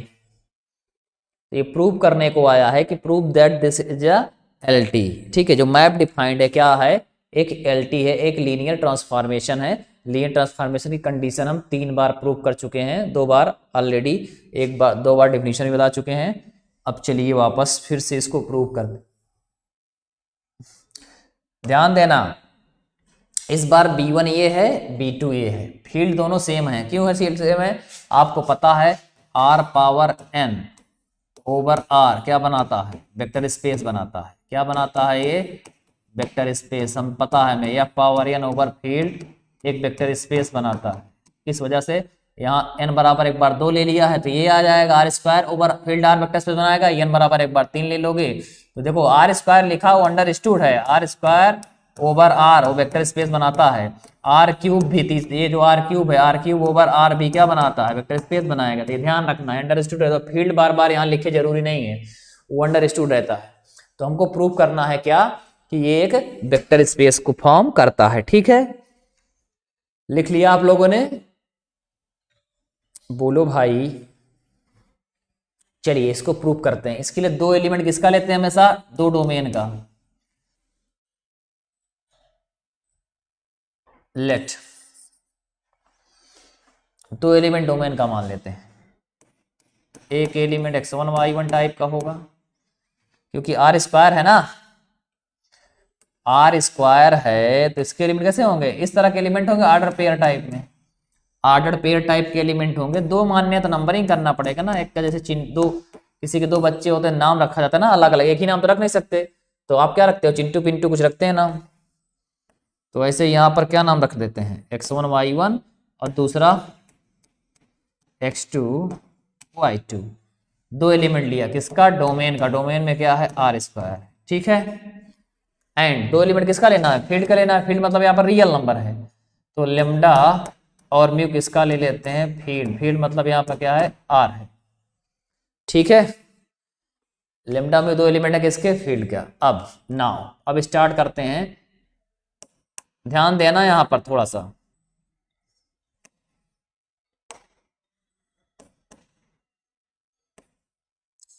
ये प्रूव करने को आया है कि prove that this is a LT. ठीक है, जो मैप डिफाइंड है क्या है, एक एलटी है, एक लीनियर ट्रांसफॉर्मेशन है। लीनियर ट्रांसफॉर्मेशन की कंडीशन हम 3 बार प्रूव कर चुके हैं, 2 बार ऑलरेडी, 2 बार डेफिनेशन भी बता चुके हैं। अब चलिए वापस फिर से इसको प्रूव कर दें। ध्यान देना, इस बार B1 ये है, B2 ये है, फील्ड दोनों सेम है। क्यों है फील्ड सेम है? आपको पता है R power n over R क्या बनाता है, वेक्टर स्पेस बनाता है। क्या बनाता है ये? Vector space. हम पता है हमें, या पावर n ओवर फील्ड एक वेक्टर स्पेस बनाता है। किस वजह से? यहाँ n बराबर एक बार 2 ले लिया है तो ये आ जाएगा R square over field R vector space बनाएगा। n बराबर एक बार 3 ले लोगे तो देखो R स्क्वायर लिखा वो अंडरस्टूड है, R स्क्वायर ओवर R वो वेक्टर स्पेस बनाता है। R क्यूब भी, ये जो R क्यूब है, R क्यूब ओवर R भी क्या बनाता है, वेक्टर स्पेस बनाएगा। तो ये ध्यान रखना है, अंडरस्टूड है। तो फील्ड बार बार यहाँ लिखे जरूरी नहीं है, वो अंडरस्टूड रहता है। तो हमको प्रूव करना है क्या, कि ये एक वेक्टर स्पेस को फॉर्म करता है। ठीक है, लिख लिया आप लोगों ने? बोलो भाई। चलिए इसको प्रूव करते हैं। इसके लिए 2 एलिमेंट किसका लेते हैं हमेशा? 2 डोमेन का। लेट 2 एलिमेंट डोमेन का मान लेते हैं। एक एलिमेंट x1 y1 टाइप का होगा, क्योंकि R स्क्वायर है ना, R स्क्वायर है तो इसके एलिमेंट कैसे होंगे? इस तरह के एलिमेंट होंगे ऑर्डर पेयर टाइप में। ऑर्डर पेयर टाइप के एलिमेंट होंगे। 2 मानने तो नंबरिंग करना पड़ेगा ना। एक का जैसे चिंटू, किसी के 2 बच्चे होते हैं, नाम रखा जाता है ना अलग अलग, एक ही नाम तो रख नहीं सकते। तो आप क्या रखते हो? चिंटू पिंटू कुछ रखते हैं नाम। तो ऐसे यहाँ पर क्या नाम रख देते हैं? x1 y1 और दूसरा x2 y2। 2 एलिमेंट लिया, किसका? डोमेन का। डोमेन में क्या है? R square. ठीक है, एंड 2 एलिमेंट किसका लेना है? फील्ड का लेना है। फील्ड मतलब यहाँ पर रियल नंबर है, तो लेमडा और म्यू किसका ले लेते हैं? फील्ड। फील्ड मतलब यहाँ पर क्या है? R है। ठीक है, लेमडा में 2 एलिमेंट है किसके? फील्ड का। अब नाउ अब स्टार्ट करते हैं। ध्यान देना यहाँ पर थोड़ा सा,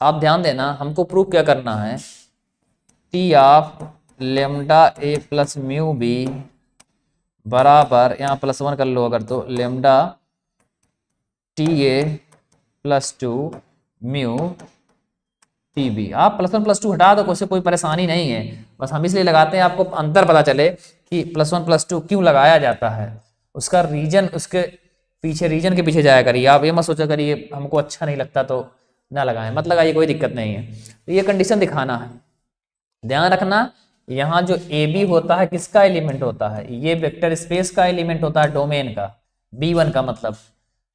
आप ध्यान देना। हमको प्रूव क्या करना है? T of lambda A plus mu b बराबर, यहाँ +1 कर लो अगर, तो lambda T a +2 mu T b. आप +1 +2 हटा दो, कोई परेशानी नहीं है। बस हम इसलिए लगाते हैं आपको अंतर पता चले कि +1 +2 क्यों लगाया जाता है। उसका रीजन, उसके पीछे रीजन के पीछे जाया करिए। आप ये मत सोचा करिए हमको अच्छा नहीं लगता तो ना लगाएं, मत लगाइए, कोई दिक्कत नहीं है। तो ये कंडीशन दिखाना है। ध्यान रखना, यहाँ जो ए बी होता है किसका एलिमेंट होता है? ये वेक्टर स्पेस का एलिमेंट होता है, डोमेन का। B1 का मतलब,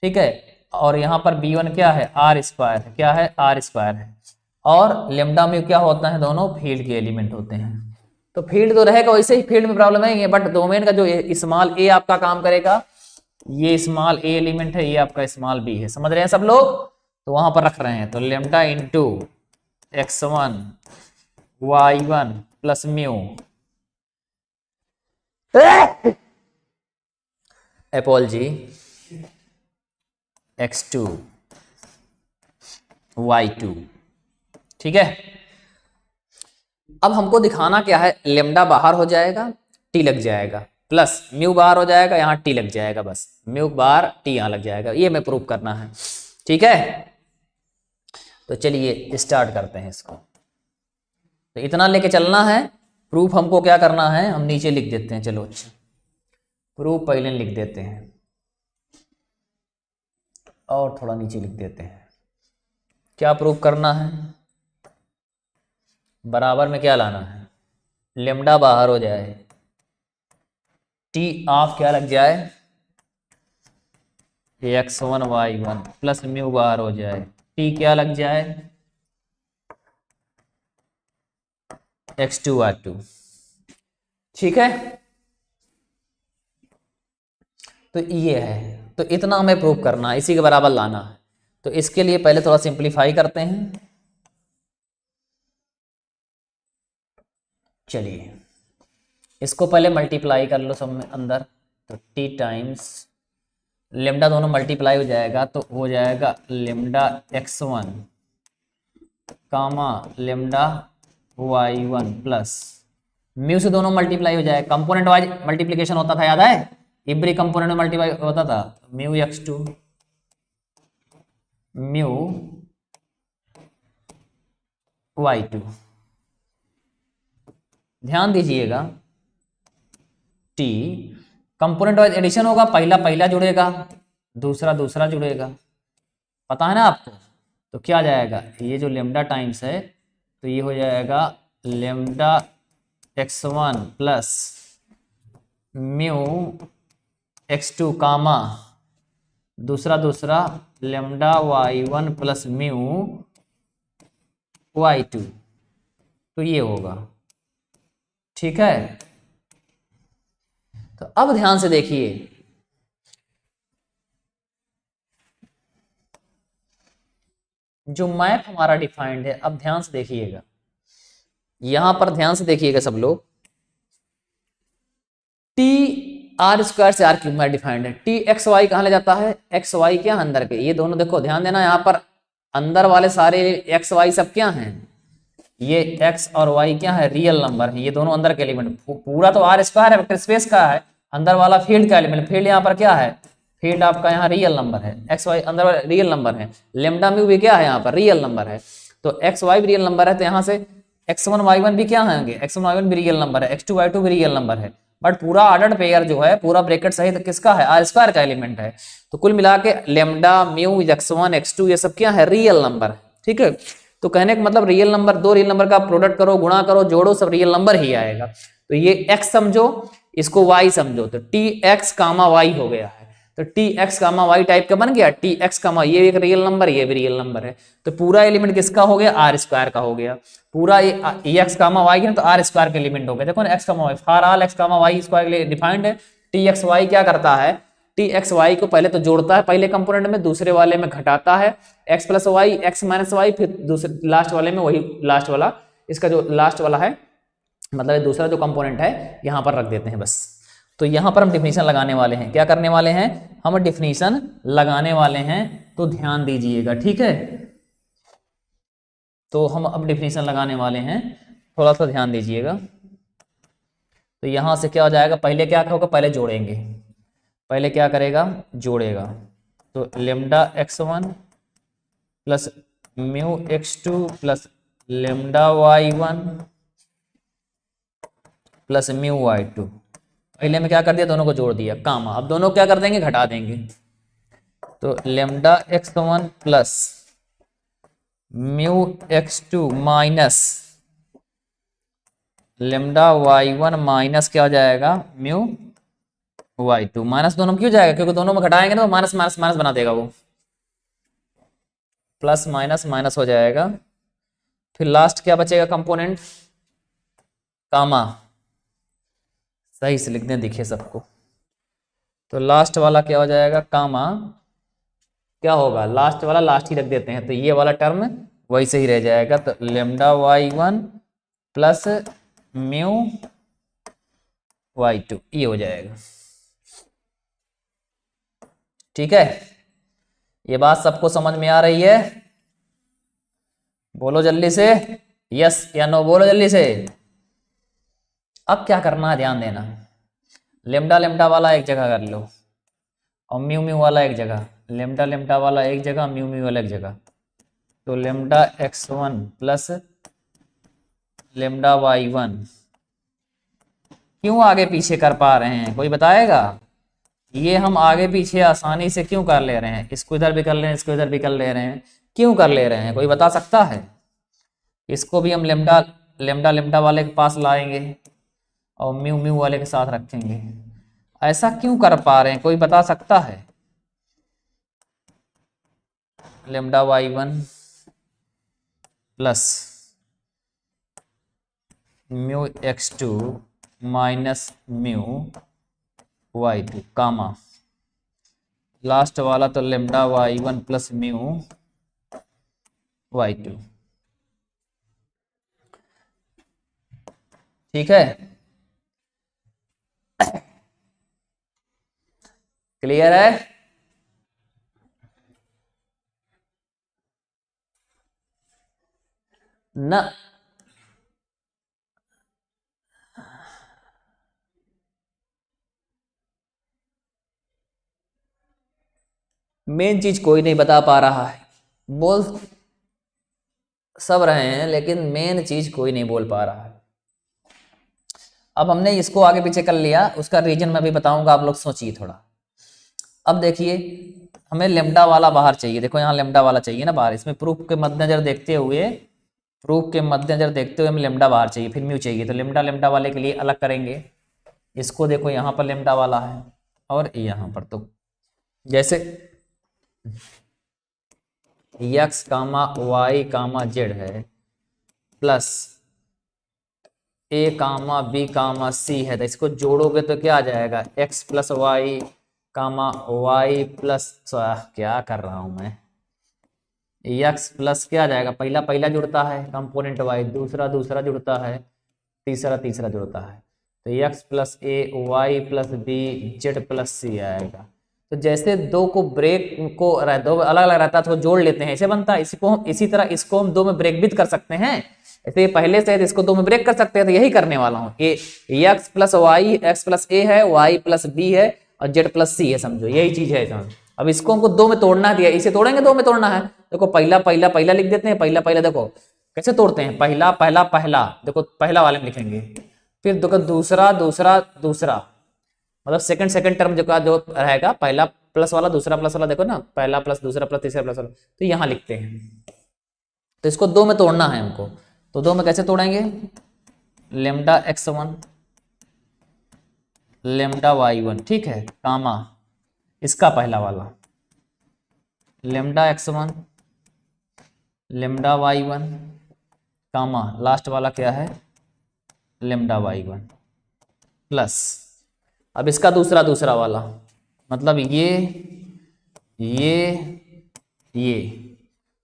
ठीक है। और यहाँ पर B1 क्या है? R स्क्वायर है। क्या है? R स्क्वायर है। और लेमडा में क्या होता है? दोनों फील्ड के एलिमेंट होते हैं। तो फील्ड तो रहेगा, वैसे ही फील्ड में प्रॉब्लम है, बट डोमेन का जो स्मॉल ए आपका काम करेगा, ये स्मॉल ए एलिमेंट है, ये आपका स्मॉल बी है। समझ रहे हैं सब लोग? तो वहां पर रख रहे हैं, तो lambda into x1 y1 plus mu apiology x2 y2। ठीक है, अब हमको दिखाना क्या है? लेमडा बाहर हो जाएगा, टी लग जाएगा, प्लस म्यू बाहर हो जाएगा, यहाँ टी लग जाएगा, बस म्यू बाहर टी यहाँ लग जाएगा। ये मैं प्रूव करना है। ठीक है, तो चलिए स्टार्ट करते हैं इसको। तो इतना लेके चलना है। प्रूफ हमको क्या करना है? हम नीचे लिख देते हैं। चलो अच्छा, प्रूफ पहले लिख देते हैं और थोड़ा नीचे लिख देते हैं। क्या प्रूफ करना है? बराबर में क्या लाना है? लेमडा बाहर हो जाए, टी ऑफ क्या लग जाए? x1 y1 प्लस म्यू बाहर हो जाए, टी क्या लग जाए? x2 y2। ठीक है, तो ये है। तो इतना हमें प्रूव करना है, इसी के बराबर लाना है। तो इसके लिए पहले थोड़ा सिंप्लीफाई करते हैं। चलिए इसको पहले मल्टीप्लाई कर लो सब में अंदर, तो t टाइम्स लेमडा दोनों मल्टीप्लाई हो जाएगा तो हो जाएगा lambda x1 comma lambda y1 plus mu से दोनों मल्टीप्लाई हो जाए, कंपोनेंट वाइज मल्टीप्लीकेशन होता था, याद है? एवरी कंपोनेंट में मल्टीप्लाई होता था। Mu x2 mu y2। ध्यान दीजिएगा, टी कंपोनेंट वाइज एडिशन होगा, पहला पहला जुड़ेगा, दूसरा दूसरा जुड़ेगा, पता है ना आपको? तो क्या आ जाएगा, ये जो लेमडा टाइम्स है तो ये हो जाएगा lambda x1 plus mu x2 कामा दूसरा दूसरा lambda y1 plus mu y2। तो ये होगा, ठीक है। तो अब ध्यान से देखिए, जो मैप हमारा डिफाइंड है, अब ध्यान से देखिएगा, यहां पर ध्यान से देखिएगा सब लोग, टी आर स्क्वायर से आर क्यूब में डिफाइंड है। टी एक्स वाई कहां ले जाता है, एक्स वाई क्या अंदर के, ये दोनों देखो ध्यान देना, यहां पर अंदर वाले सारे एक्स वाई सब क्या हैं, ये एक्स और वाई क्या है, रियल नंबर है, ये दोनों अंदर के एलिमेंट, पूरा तो आर स्क्वायर है, वेक्टर स्पेस का है, अंदर वाला फील्ड का एलिमेंट, फील्ड यहाँ पर क्या है, फील्ड आपका यहाँ रियल नंबर है, एक्स वाई अंदर वाला रियल नंबर है, लेमडा म्यू भी क्या है यहाँ पर रियल नंबर है, तो एक्स वाई भी रियल नंबर है, तो यहाँ से x1 y1 भी क्या होंगे, x1 y1 भी रियल नंबर है, x2 y2 भी रियल नंबर है, बट पूरा ऑर्डर्ड पेयर जो है, पूरा ब्रैकेट सहित किसका है, आर स्क्वायर का एलिमेंट है। तो कुल मिला के लेमडा म्यू x1 x2 ये सब क्या है, रियल नंबर है, ठीक है। तो कहने का मतलब रियल नंबर, दो रियल नंबर का प्रोडक्ट करो, गुणा करो, जोड़ो, सब रियल नंबर ही आएगा। तो ये x समझो, इसको y समझो, तो टी एक्स कामा वाई हो गया है, तो T x comma Y type का बन गया, टी एक्स कामा, ये एक रियल नंबर, ये भी रियल नंबर है, तो पूरा एलिमेंट किसका हो गया, आर स्क्वायर का हो गया, पूरा ये एक्स कामा वाई है तो आर स्क्वायर के एलिमेंट हो गए। देखो ना, x comma y, for all x comma y square के लिए डिफाइंड है। टी एक्स वाई क्या करता है, टी एक्स वाई को पहले तो जोड़ता है पहले कंपोनेंट में, दूसरे वाले में घटाता है, x plus Y, x minus y, फिर दूसरे लास्ट वाले में वही लास्ट वाला, इसका जो लास्ट वाला है मतलब दूसरा जो कंपोनेंट है यहां पर रख देते हैं बस। तो यहां पर हम डिफिनीशन लगाने वाले हैं, क्या करने वाले हैं, हम डिफिनीशन लगाने वाले हैं, तो ध्यान दीजिएगा, ठीक है। तो हम अब डिफिनीशन लगाने वाले हैं, थोड़ा सा ध्यान दीजिएगा। तो यहां से क्या हो जाएगा, पहले क्या होगा, पहले जोड़ेंगे, पहले क्या करेगा, जोड़ेगा, तो lambda x1 plus mu x2 plus lambda y1 plus mu y2, पहले में क्या कर दिया, दोनों को जोड़ दिया, कामा, अब दोनों क्या कर देंगे, घटा देंगे, तो lambda x1 plus mu x2 minus lambda y1 minus क्या हो जाएगा, म्यू y2, माइनस दोनों में क्यों जाएगा, क्योंकि दोनों में घटाएंगे ना तो माइनस माइनस माइनस बना देगा वो, प्लस माइनस माइनस हो जाएगा, फिर लास्ट क्या बचेगा कंपोनेंट, कामा, सही से लिख दें दिखे सबको, तो लास्ट वाला क्या हो जाएगा, कामा, क्या होगा, लास्ट वाला लास्ट ही रख देते हैं, तो ये वाला टर्म वैसे ही रह जाएगा, तो lambda y1 plus mu y2 ये हो जाएगा, ठीक है। ये बात सबको समझ में आ रही है, बोलो जल्दी से यस या नो, बोलो जल्दी से। अब क्या करना है, ध्यान देना, लेमडा लेमडा वाला एक जगह कर लो, और म्यू म्यू वाला एक जगह, लेमडा लेमडा वाला एक जगह, म्यू म्यू वाला एक जगह, तो lambda x1 plus lambda y1 क्यों आगे पीछे कर पा रहे हैं, कोई बताएगा? ये हम आगे पीछे आसानी से क्यों कर ले रहे हैं, इसको इधर भी कर ले रहे हैं, इसको इधर भी कर ले रहे हैं, क्यों कर ले रहे हैं, कोई बता सकता है? इसको भी हम लेमडा लेमडा लेमडा वाले के पास लाएंगे और म्यू म्यू वाले के साथ रखेंगे, ऐसा क्यों कर पा रहे हैं, कोई बता सकता है? Lambda y1 plus mu x2 minus mu y2 कामा, लास्ट वाला तो lambda y1 plus mu y2, ठीक है, क्लियर है? न मेन चीज कोई नहीं बता पा रहा है, बोल सब रहे हैं लेकिन मेन चीज कोई नहीं बोल पा रहा है। अब हमने इसको आगे पीछे कर लिया, उसका रीजन मैं भी बताऊंगा, आप लोग सोचिए थोड़ा। अब देखिए हमें लेमडा वाला बाहर चाहिए, देखो यहाँ लेमडा वाला चाहिए ना बाहर, इसमें प्रूफ के मद्देनजर देखते हुए, प्रूफ के मद्देनजर देखते हुए हमें लेमडा बाहर चाहिए, फिर म्यू चाहिए, तो लेमडा लेमडा वाले के लिए अलग करेंगे। इसको देखो यहाँ पर लेमडा वाला है और यहाँ पर, तो जैसे एक्स कामा वाई कामा जेड है प्लस ए कामा बी कामा सी है, तो इसको जोड़ोगे तो क्या आ जाएगा, x plus y comma Y plus, क्या कर रहा हूं मैं, एक्स प्लस क्या आ जाएगा, पहला पहला जुड़ता है कंपोनेंट वाई, दूसरा दूसरा जुड़ता है, तीसरा तीसरा जुड़ता है, तो X plus A Y plus B Z plus C आएगा। तो जैसे दो को ब्रेक को दो अलग अलग रहता है तो जोड़ लेते हैं, ऐसे बनता है। इसको हम इसी तरह इसको हम दो में ब्रेक भी कर सकते हैं, ऐसे पहले से इसको दो में ब्रेक कर सकते हैं, तो यही करने वाला हूँ। A X plus Y, X plus A है, वाई प्लस बी है और जेड प्लस सी है, समझो यही चीज है। अब इसको हमको दो में तोड़ना दिया, इसे तोड़ेंगे दो में तोड़ना है, देखो पहला पहला पहला लिख देते हैं, पहला पहला देखो कैसे तोड़ते हैं, पहला पहला पहला, देखो पहला वाले में लिखेंगे, फिर देखो दूसरा दूसरा दूसरा, मतलब सेकंड सेकंड टर्म जो का जो रहेगा, पहला प्लस वाला दूसरा प्लस वाला, देखो ना पहला प्लस दूसरा प्लस तीसरा प्लस वाला, तो यहां लिखते हैं। तो इसको दो में तोड़ना है हमको, तो दो में कैसे तोड़ेंगे, लेमडा x1 लेमडा y1, ठीक है, कामा इसका पहला वाला लेमडा x1 लेमडा y1 कामा लास्ट वाला क्या है, लेमडा y1 प्लस, अब इसका दूसरा दूसरा वाला, मतलब ये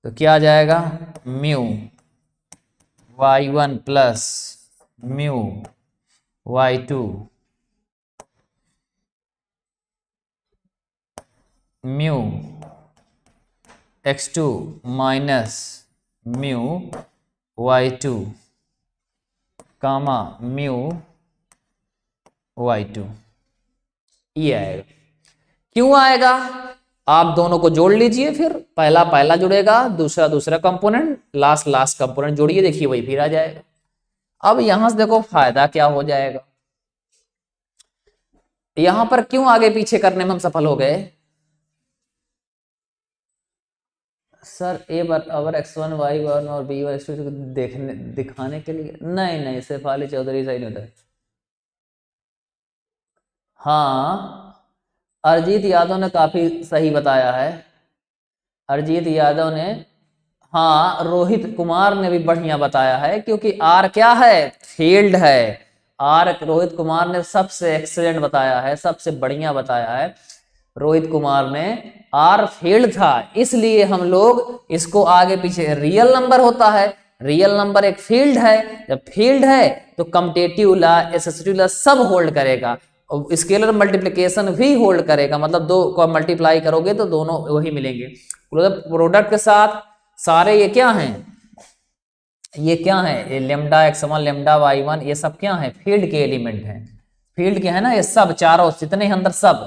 तो क्या आ जाएगा, mu y1 plus mu y2 mu x2 minus mu y2 comma mu y2, ये आएगा। क्यों आएगा, आप दोनों को जोड़ लीजिए, फिर पहला पहला जुड़ेगा, दूसरा दूसरा कंपोनेंट, लास्ट लास्ट कंपोनेंट जोड़िए, देखिए वही फिर आ जाएगा। अब यहां से देखो फायदा क्या हो जाएगा, यहां पर क्यों आगे पीछे करने में हम सफल हो गए, सर ए बराबर x1 y1 और b x2 देखने दिखाने के लिए, नहीं नहीं सिर्फ Ali चौधरी सही नहीं होता। हाँ अरिजीत यादव ने काफी सही बताया है, अरिजीत यादव ने, हाँ रोहित कुमार ने भी बढ़िया बताया है, क्योंकि आर क्या है, फील्ड है। आर रोहित कुमार ने सबसे एक्सीलेंट बताया है, सबसे बढ़िया बताया है रोहित कुमार ने, आर फील्ड था, इसलिए हम लोग इसको आगे पीछे, रियल नंबर होता है, रियल नंबर एक फील्ड है, जब फील्ड है तो कम्यूटेटिव लॉ एसोसिएटिव लॉ सब होल्ड करेगा, स्केलर मल्टीप्लिकेशन भी होल्ड करेगा, मतलब दो को मल्टीप्लाई करोगे तो दोनों वही मिलेंगे। प्रोडक्ट के साथ सारे ये क्या हैं, ये क्या है, ये लेमडा x1 लेमडा y1 ये सब क्या है, फील्ड के एलिमेंट हैं, फील्ड के है ना ये सब चारों जितने अंदर सब,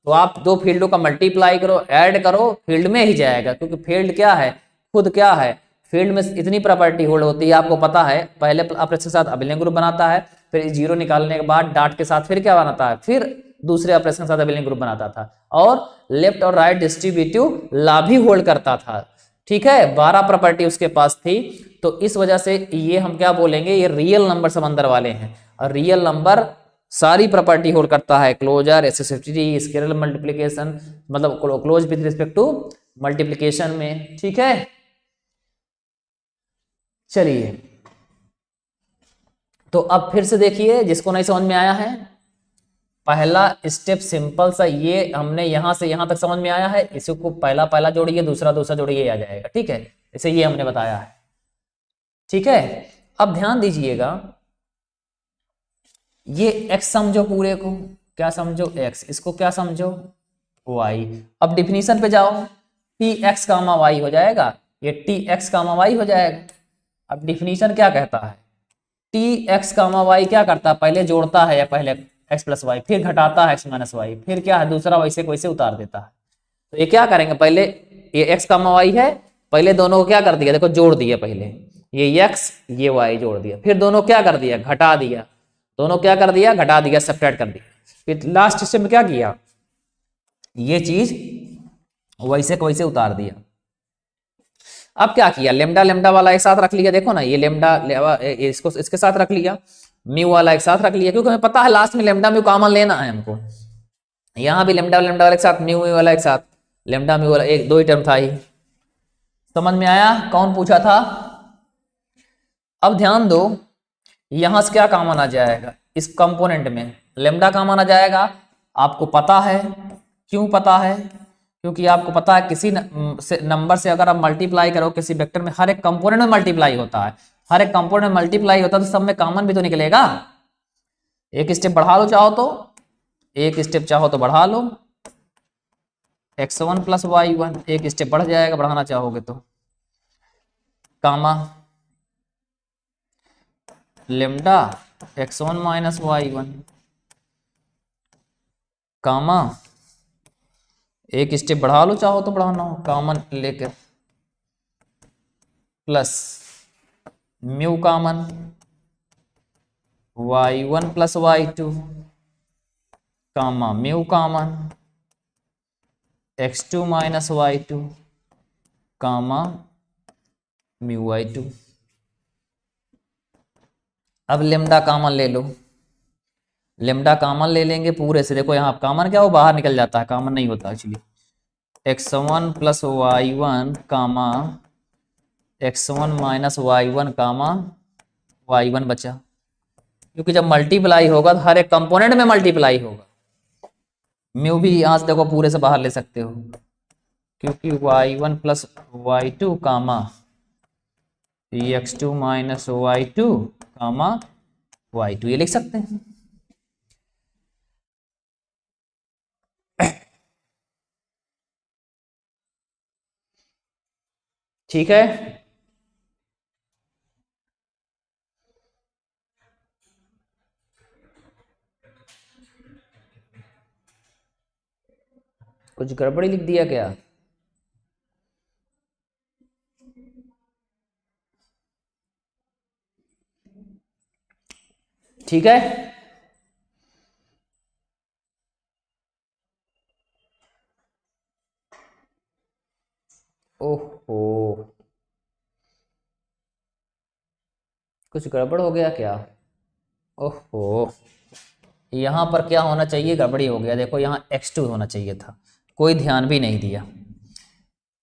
तो आप दो फील्डों का मल्टीप्लाई करो, ऐड करो, फील्ड में ही जाएगा, क्योंकि फील्ड क्या है, खुद क्या है, फील्ड में इतनी प्रॉपर्टी होल्ड होती है, आपको पता है, पहले ऑपरेशन के साथ अभिलयन ग्रुप बनाता है, फिर जीरो निकालने के बाद डॉट के साथ फिर क्या बनाता है, फिर दूसरे ऑपरेशन के साथ अभिलयन ग्रुप बनाता था, और लेफ्ट और राइट डिस्ट्रीब्यूटिव लॉ भी होल्ड करता था, ठीक है, 12 प्रॉपर्टी उसके पास थी। तो इस वजह से ये हम क्या बोलेंगे, ये रियल नंबर सब अंदर वाले हैं, और रियल नंबर सारी प्रॉपर्टी होल्ड करता है, क्लोजर, एसोसिएटिविटी, स्केलर मल्टीप्लिकेशन, मतलब close with respect to multiplication में, ठीक है। चलिए तो अब फिर से देखिए, जिसको नहीं समझ में आया है, पहला स्टेप सिंपल सा, ये हमने यहां से यहां तक समझ में आया है, इसी को पहला पहला जोड़िए, दूसरा दूसरा जोड़िए, आ जाएगा, ठीक है, इसे ये हमने बताया है, ठीक है। अब ध्यान दीजिएगा, ये x समझो पूरे को, क्या समझो x, इसको क्या समझो y, अब डिफिनीशन पे जाओ, t x कामा y हो जाएगा, ये t x कामा y हो जाएगा, अब डिफिनीशन क्या कहता है, टी एक्स कामा वाई क्या करता है, पहले जोड़ता है या पहले एक्स प्लस वाई, फिर घटाता है एक्स माइनस वाई, फिर क्या है दूसरा वैसे को वैसे उतार देता है। तो ये क्या करेंगे, पहले ये एक्स कामा वाई है, पहले दोनों को क्या कर दिया, देखो जोड़ दिया, पहले ये एक्स ये वाई जोड़ दिया, फिर दोनों क्या कर दिया, घटा दिया, दोनों क्या कर दिया, घटा दिया, सब्ट्रैक्ट कर दिया, फिर लास्ट स्टेप में क्या किया, ये चीज वैसे को वैसे उतार दिया। अब क्या किया, लेमडा लेमडा वाला एक साथ रख लिया, देखो ना ये लेमडा इसको इसके साथ रख लिया, म्यू वाला एक साथ रख लिया, क्योंकि हमें पता है लास्ट में लेमडा म्यू कॉमन लेना है हमको। यहां भी लेमडा लेमडा वाला एक साथ, म्यू म्यू वाला एक साथ, लेमडा म्यू वाला, एक दो ही टर्म था ही। समझ में आया, कौन पूछा था। अब ध्यान दो, यहां से क्या कॉमन आ जाएगा, इस कंपोनेंट में लेमडा कॉमन आ जाएगा। आपको पता है, क्यों पता है, क्योंकि आपको पता है किसी नंबर से अगर आप मल्टीप्लाई करो किसी वेक्टर में, हर एक कंपोनेंट में मल्टीप्लाई होता है, हर एक कंपोनेंट में मल्टीप्लाई होता है, तो सब में कॉमन भी तो निकलेगा। एक स्टेप बढ़ा लो चाहो तो, एक स्टेप चाहो तो बढ़ा लो, x1 प्लस y1, एक स्टेप बढ़ जाएगा बढ़ाना चाहोगे तो, comma lambda x1 minus y1, कामा एक स्टेप बढ़ा लो चाहो तो बढ़ाना हो कॉमन लेकर, plus mu common y1 plus y2, comma mu common x2 minus y2, comma mu y2। अब लेमडा कॉमन ले लो, लेमडा कॉमन ले लेंगे पूरे से, देखो यहाँ कॉमन क्या हो बाहर निकल जाता है, कॉमन नहीं होता एक्चुअली, x1 प्लस y1 कामा x1 माइनस y1 कामा y1 बचा, क्योंकि जब मल्टीप्लाई होगा तो हर एक कंपोनेंट में मल्टीप्लाई होगा। म्यू भी यहाँ से देखो पूरे से बाहर ले सकते हो, क्योंकि y1 प्लस y2 कामा x2 माइनस y2 कामा y2, ये लिख सकते हैं। ठीक है, कुछ गड़बड़ी लिख दिया क्या, ठीक है। ओहो, कुछ गड़बड़ हो गया क्या, ओहो, यहाँ पर क्या होना चाहिए, गड़बड़ी हो गया, देखो यहाँ x2 होना चाहिए था, कोई ध्यान भी नहीं दिया,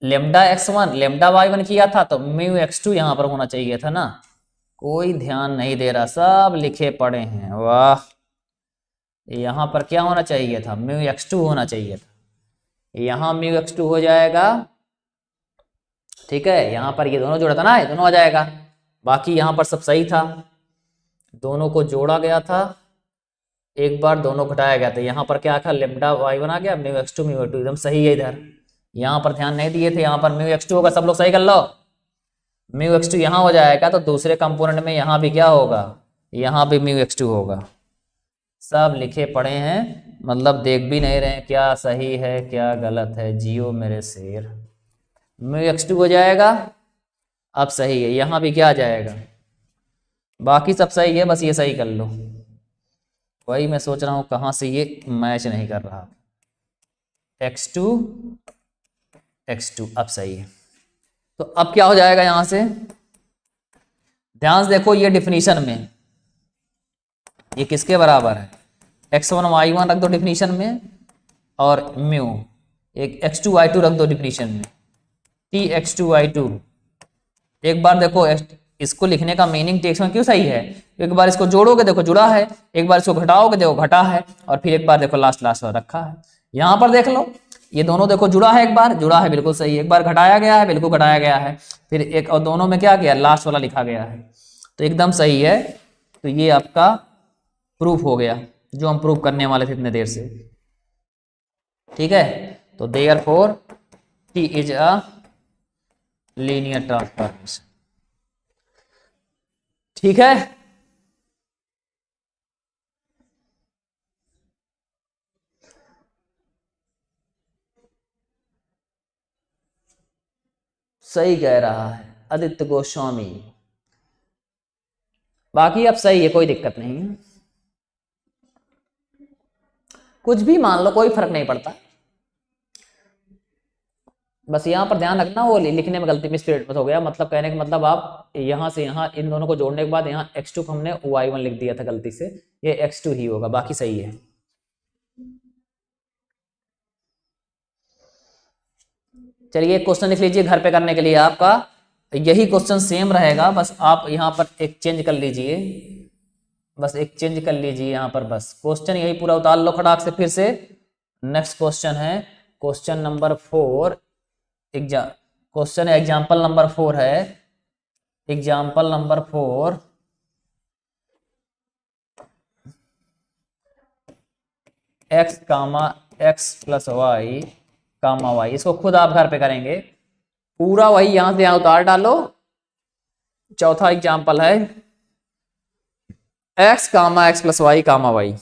लेमडा x1 लेमडा y1 किया था तो म्यू x2 यहाँ पर होना चाहिए था ना, कोई ध्यान नहीं दे रहा, सब लिखे पड़े हैं, वाह। यहाँ पर क्या होना चाहिए था, म्यू x2 होना चाहिए था, यहाँ म्यू x2 हो जाएगा, ठीक है, यहाँ पर ये दोनों जोड़ा था ना, ये दोनों आ जाएगा, बाकी यहाँ पर सब सही था, दोनों को जोड़ा गया था, एक बार दोनों घटाया गया था, यहाँ पर क्या था, लेमडा y1 आ गया, म्यू x2 म्यू x2 एकदम सही है इधर, यहाँ पर ध्यान नहीं दिए थे, यहाँ पर म्यू x2 होगा, सब लोग सही कर लो, म्यू x2 यहाँ हो जाएगा, तो दूसरे कंपोनेंट में यहाँ भी क्या होगा, यहाँ भी म्यू x2 होगा, सब लिखे पड़े हैं, मतलब देख भी नहीं रहे हैं क्या सही है क्या गलत है, जियो मेरे शेर, म्यू x2 हो जाएगा, अब सही है, यहाँ भी क्या आ जाएगा, बाकी सब सही है, बस ये सही कर लो, वही मैं सोच रहा हूँ कहाँ से ये मैच नहीं कर रहा, x2 x2 अब सही है, तो अब क्या हो जाएगा यहाँ से, ध्यान से देखो ये डिफिनीशन में ये किसके बराबर है, x1 y1 रख दो डिफिनीशन में, और म्यू एक x2 y2 रख दो डिफिनीशन में, t x2 y2, एक बार देखो इसको लिखने का मीनिंग टेक्स्ट में क्यों सही है, एक बार इसको जोड़ोगे देखो जुड़ा है, एक बार इसको घटाओगे देखो घटा है, और फिर एक बार देखो लास्ट लास्ट रखा है, यहाँ पर देख लो ये दोनों देखो जुड़ा है, एक बार जुड़ा है बिल्कुल सही, एक बार घटाया गया है बिल्कुल घटाया गया है, फिर एक और दोनों में क्या किया लास्ट वाला लिखा गया है, तो एकदम सही है, तो ये आपका प्रूफ हो गया जो हम प्रूफ करने वाले थे इतने देर से, ठीक है। तो therefore T is a linear transformation. ठीक है। सही कह रहा है आदित्य गोस्वामी। बाकी अब सही है, कोई दिक्कत नहीं है, कुछ भी मान लो, कोई फर्क नहीं पड़ता। बस यहाँ पर ध्यान रखना, वो लिखने में गलती, मिसप्रिंट हो गया, मतलब कहने का मतलब आप यहाँ से यहाँ इन दोनों को जोड़ने के बाद यहाँ x2 को हमने y1 लिख दिया था गलती से, ये x2 ही होगा, बाकी सही है। चलिए क्वेश्चन लिख लीजिए घर पे करने के लिए, आपका यही क्वेश्चन सेम रहेगा, बस आप यहाँ पर एक चेंज कर लीजिए, बस एक चेंज कर लीजिए यहाँ पर, बस क्वेश्चन यही पूरा उतार लो खटाक से फिर से। नेक्स्ट क्वेश्चन है question number 4, question example number 4 है, example number 4, x comma x plus y comma Y, इसको खुद आप घर पे करेंगे, पूरा वही यहां से यहां उतार डालो। चौथा एग्जाम्पल है x comma x plus y comma Y.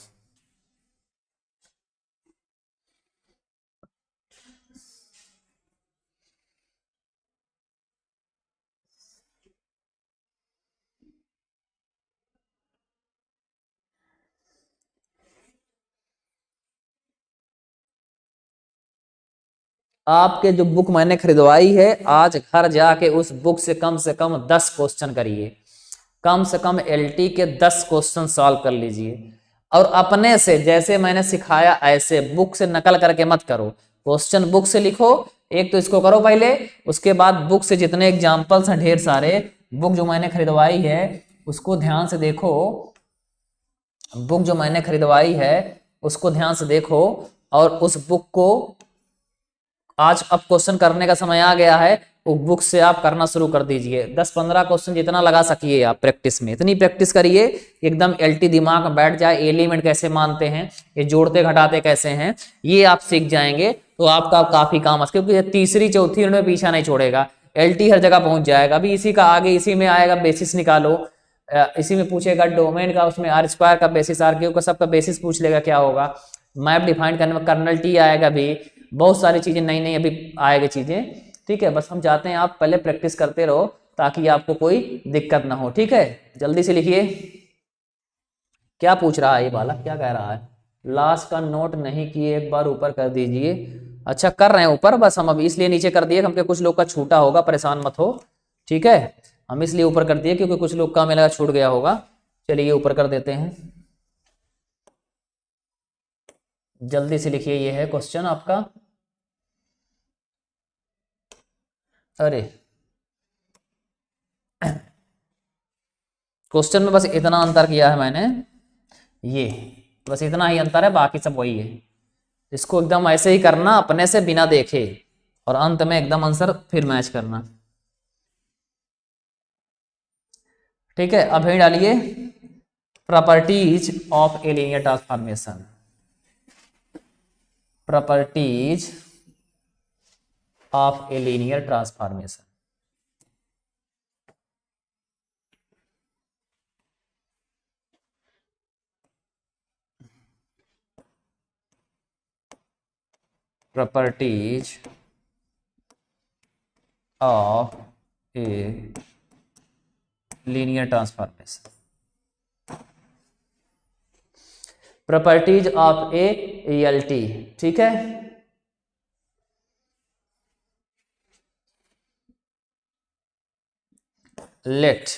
आपके जो बुक मैंने खरीदवाई है, आज घर जाके उस बुक से कम 10 क्वेश्चन करिए, कम से कम एलटी के 10 क्वेश्चन सॉल्व कर लीजिए, और अपने से जैसे मैंने सिखाया ऐसे बुक से नकल करके मत करो, क्वेश्चन बुक से लिखो, एक तो इसको करो पहले, उसके बाद बुक से जितने एग्जाम्पल्स हैं ढेर सारे, बुक जो मैंने खरीदवाई है उसको ध्यान से देखो, बुक जो मैंने खरीदवाई है उसको ध्यान से देखो, और उस बुक को आज अब क्वेश्चन करने का समय आ गया है, वो बुक से आप करना शुरू कर दीजिए, 10-15 क्वेश्चन जितना लगा सकिए आप प्रैक्टिस में, इतनी प्रैक्टिस करिए एकदम एलटी दिमाग में बैठ जाए, एलिमेंट कैसे मानते हैं, ये जोड़ते घटाते कैसे हैं, ये आप सीख जाएंगे तो आपका काफी काम, क्योंकि ये तीसरी चौथी यूनिट में पीछा नहीं छोड़ेगा, एलटी हर जगह पहुंच जाएगा। अभी इसी का आगे इसी में आएगा बेसिस निकालो, इसी में पूछेगा डोमेन का, उसमें आर स्क्वायर का बेसिस, आर क्यूब का, सबका बेसिस पूछ लेगा क्या होगा, मैप डिफाइन करने में कर्नल टी आएगा भी, बहुत सारी चीजें नई नई अभी आएगी चीजें, ठीक है। बस हम चाहते हैं आप पहले प्रैक्टिस करते रहो ताकि आपको कोई दिक्कत ना हो, ठीक है। जल्दी से लिखिए, क्या पूछ रहा है ये बालक, क्या कह रहा है, लास्ट का नोट नहीं किए एक बार ऊपर कर दीजिए। अच्छा कर रहे हैं ऊपर, बस हम अभी इसलिए नीचे कर दिए हम, कुछ लोग का छूटा होगा, परेशान मत हो, ठीक है, हम इसलिए ऊपर कर दिए क्योंकि कुछ लोग का हमें लगा छूट गया होगा। चलिए ऊपर कर देते हैं, जल्दी से लिखिए, ये है क्वेश्चन आपका। अरे क्वेश्चन में बस इतना अंतर किया है मैंने, ये बस इतना ही अंतर है, बाकी सब वही है, इसको एकदम ऐसे ही करना अपने से बिना देखे, और अंत में एकदम आंसर फिर मैच करना, ठीक है। अब यही डालिए properties of a linear transformation, properties of a linear transformation, properties of a linear transformation, properties of A L T, ठीक है। लेट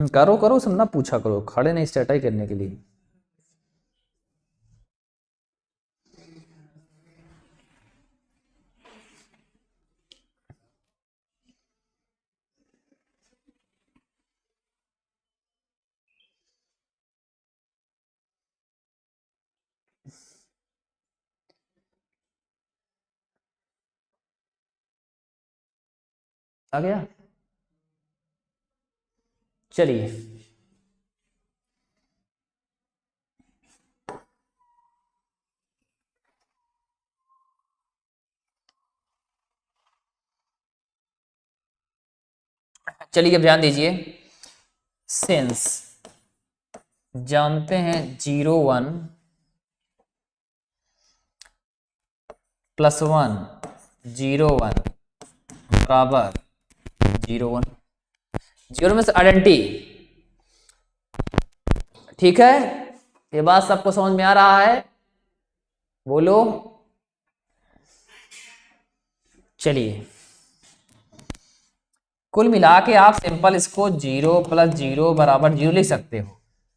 करो करो, सब ना पूछा करो, खड़े नहीं स्टेटाई करने के लिए। आ गया, चलिए चलिए अब ध्यान दीजिए। सिंस जानते हैं 0 1 प्लस 1 0 1 बराबर 0 1, 0 में से आइडेंटिटी, ठीक है, ये बात सबको समझ में आ रहा है? बोलो। चलिए कुल मिला के आप सिंपल इसको 0 प्लस 0 बराबर 0 लिख सकते हो,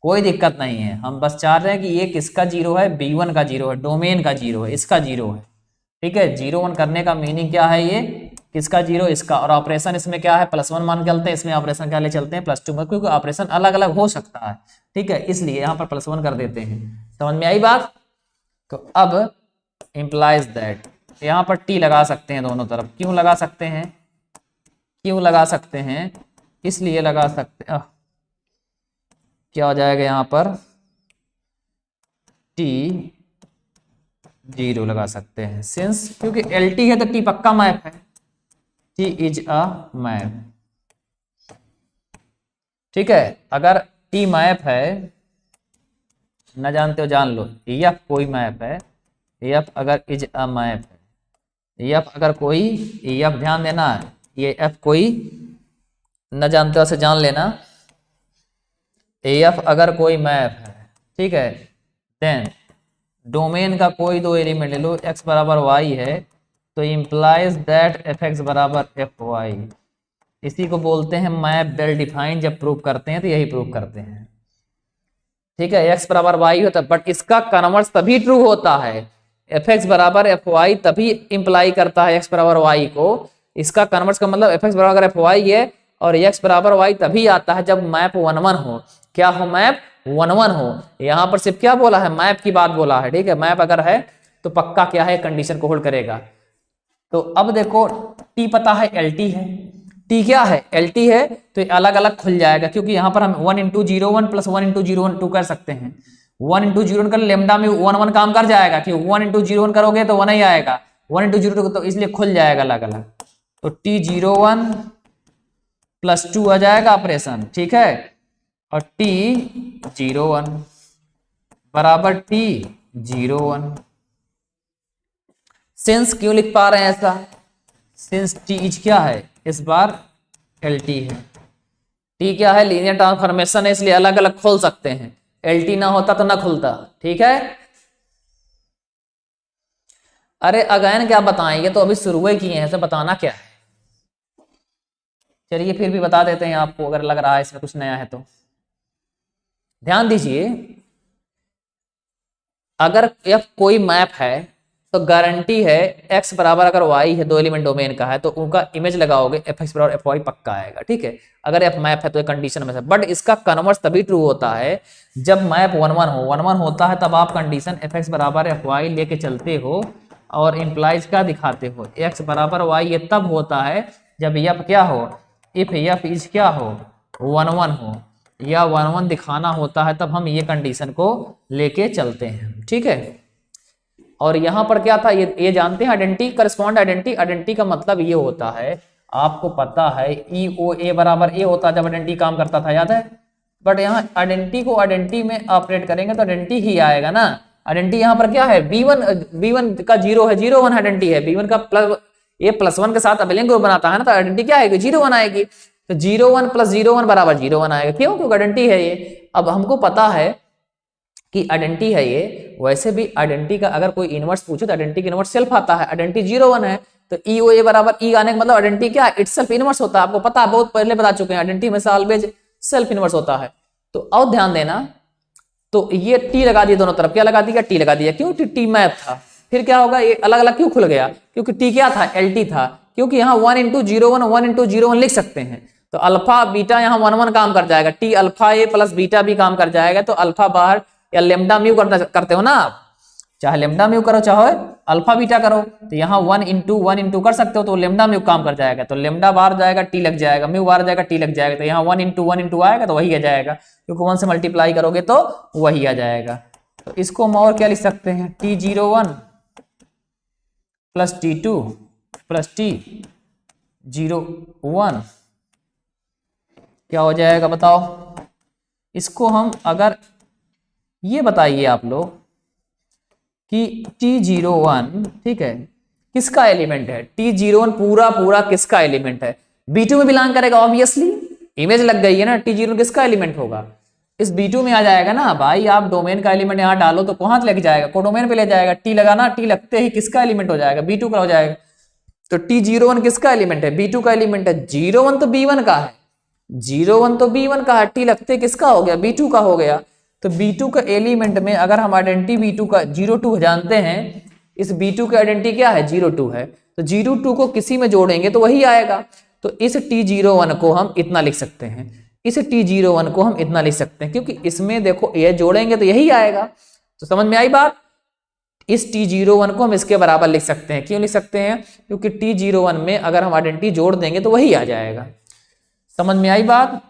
कोई दिक्कत नहीं है। हम बस चाह रहे हैं कि ये किसका 0 है, B1 का 0 है, डोमेन का 0 है, इसका 0 है, ठीक है। 0 1 करने का मीनिंग क्या है, ये किसका 0, इसका। और ऑपरेशन इसमें क्या है, +1 मान के चलते हैं, इसमें ऑपरेशन क्या ले चलते हैं +2 में, क्योंकि ऑपरेशन अलग अलग हो सकता है, ठीक है, इसलिए यहाँ पर +1 कर देते हैं। समझ में आई बात? तो अब इम्प्लाइज दैट, यहाँ पर T लगा सकते हैं दोनों तरफ। क्यों लगा सकते हैं, क्यों लगा सकते हैं, इसलिए लगा सकते हैं, क्या हो जाएगा यहाँ पर T 0 लगा सकते हैं, सिंस क्योंकि LT है तो T पक्का मैप है, T इज अ मैप, ठीक है। अगर T मैप है, न जानते हो जान लो, F कोई मैप है, F अगर इज अ मैप है, F अगर कोई, F ध्यान देना, ये F कोई, न जानते हो से जान लेना, F अगर कोई मैप है, ठीक है, देन डोमेन का कोई दो एलिमेंट ले लो, x बराबर y है, तो इम्प्लाइज दैट fx बराबर fy, इसी को बोलते हैं मैप वेल डिफाइंड। जब प्रूव करते हैं तो यही प्रूव करते हैं, ठीक है। x बराबर y होता है, बट इसका कन्वर्स तभी ट्रू होता है, fx बराबर fy तभी इंप्लाई करता है x बराबर y को, इसका कन्वर्स का मतलब fx बराबर fy है, और x बराबर y तभी आता है जब मैप 1 1 हो। क्या हो, मैप 1 1 हो। यहाँ पर सिर्फ क्या बोला है, मैप की बात बोला है, ठीक है। मैप अगर है तो पक्का क्या है, कंडीशन को होल्ड करेगा। तो अब देखो T पता है LT है, T क्या है, LT है, तो ये अलग अलग खुल जाएगा, क्योंकि यहाँ पर हम 1 × 0 1 प्लस 1 × 0 1 2 कर सकते हैं। 1 × 0 1 कर लेमडा में 1 1 काम कर जाएगा, कि 1 × 0 1 करोगे तो 1 ही आएगा, 1 × 0 2 तो इसलिए खुल जाएगा अलग अलग। तो T 0 1 प्लस 2 आ जाएगा ऑपरेशन, ठीक है, और T 0 1 बराबर T 0 1। सिंस क्यों लिख पा रहे हैं ऐसा, सिंस T इज क्या है, इस बार LT है, T क्या है, लीनियर ट्रांसफॉर्मेशन है, इसलिए अलग अलग खोल सकते हैं, LT ना होता तो ना खुलता, ठीक है। अरे अगेन क्या बताएं, ये तो अभी शुरू ही किए हैं, इसे बताना क्या है। चलिए फिर भी बता देते हैं आपको, अगर लग रहा है इसमें कुछ नया है तो। ध्यान दीजिए, अगर F कोई मैप है तो गारंटी है x बराबर अगर y है, दो एलिमेंट डोमेन का है, तो उनका इमेज लगाओगे fx बराबर fy पक्का आएगा, ठीक है। अगर f मैप है तो कंडीशन में से, बट इसका कन्वर्स तभी ट्रू होता है जब मैप 1 1 हो। 1 1 होता है तब आप कंडीशन fx बराबर fy लेके चलते हो और इम्प्लाइज क्या दिखाते हो, x बराबर y। ये तब होता है जब f क्या हो, इफ f इज क्या हो, 1 1 हो, या 1 1 दिखाना होता है, तब हम ये कंडीशन को लेके चलते हैं, ठीक है। और यहां पर क्या था, ये जानते हैं आइडेंटिटी, करस्पॉन्ड आइडेंटिटी। आइडेंटिटी का मतलब ये होता है, आपको पता है EOA बराबर A होता है जब आइडेंटिटी काम करता था, याद है। बट यहाँ आइडेंटिटी को आइडेंटिटी में ऑपरेट करेंगे तो आइडेंटिटी ही आएगा ना। आइडेंटिटी यहाँ पर क्या है, B1 का 0 है, 0 1 आइडेंटिटी है, B1 का प्लस ये +1 के साथ अबेलियन ग्रुप बनाता है ना, तो आइडेंटिटी क्या आएगी, 0 1 आएगी। तो 0 1 प्लस 0 1 बराबर 0 1 आएगा, क्यों, क्योंकि आइडेंटिटी है ये। अब हमको पता है कि आइडेंटिटी है ये, वैसे भी आइडेंटिटी का अगर कोई इनवर्स पूछे तो आइडेंटिटी का इनवर्स सेल्फ आता है। आइडेंटिटी 0 1 है तो EOA बराबर E आने का मतलब आइडेंटिटी क्या, इटसेल्फ इनवर्स होता है। आपको पता है, बहुत पहले बता चुके हैं, आइडेंटिटी में से ऑलवेज सेल्फ इनवर्स होता है। तो अब ध्यान देना, तो ये टी लगा दिया दोनों तरफ, क्या लगा दिया, टी लगा दिया, क्यों, टी मैप था। फिर क्या होगा, ये अलग अलग क्यों खुल गया, क्योंकि टी क्या था, एल टी था, क्योंकि यहाँ 1 × 0 1 1 × 0 1 लिख सकते हैं, तो अल्फा बीटा यहाँ 1 1 काम कर जाएगा, टी अल्फा ए प्लस बीटा भी काम कर जाएगा, तो अल्फा बाहर या लेमडा म्यू करते हो ना आप, चाहे लेमडा म्यू करो चाहे अल्फा बीटा करो, तो यहाँ 1 × 1 कर सकते हो, तो लेमडा म्यू काम कर जाएगा, तो लेमडा बाहर जाएगा टी लग जाएगा, म्यू बाहर जाएगा टी लग जाएगा, तो यहाँ 1 × 1 आएगा तो वही आ जाएगा, क्योंकि 1 से मल्टीप्लाई करोगे तो वही आ जाएगा। तो इसको हम और क्या लिख सकते हैं, T01 plus T2 plus T01 क्या हो जाएगा बताओ। इसको हम अगर ये बताइए आप लोग कि T01 ठीक है किसका एलिमेंट है, T01 पूरा किसका एलिमेंट है, B2 में बिलोंग करेगा ऑब्वियसली, इमेज लग गई है ना, T01 किसका एलिमेंट होगा, इस B2 में आ जाएगा ना भाई, आप डोमेन का एलिमेंट यहाँ डालो तो कहां लेके जाएगा, कोडोमेन पे ले जाएगा, टी लगाना, टी लगते ही किसका एलिमेंट हो जाएगा, B2 का हो जाएगा। तो T01 किसका एलिमेंट है, B2 का एलिमेंट है, 01 तो B1 का है, 01 तो B1 का है, टी लगते किसका हो गया, B2 का हो गया। तो B2 का एलिमेंट में अगर हम आइडेंटिटी B2 का 02 जानते हैं, इस B2 का आइडेंटिटी क्या है, 02 है, तो 02 को किसी में जोड़ेंगे तो वही आएगा। तो इस T01 को हम इतना लिख सकते हैं, इस T01 को हम इतना लिख सकते हैं, क्योंकि इसमें देखो ये जोड़ेंगे तो यही आएगा। तो समझ में आई बात, इस T01 को हम इसके बराबर लिख सकते हैं, क्यों लिख सकते हैं, क्योंकि T01 में अगर हम आइडेंटिटी जोड़ देंगे तो वही आ जाएगा। समझ में आई बात।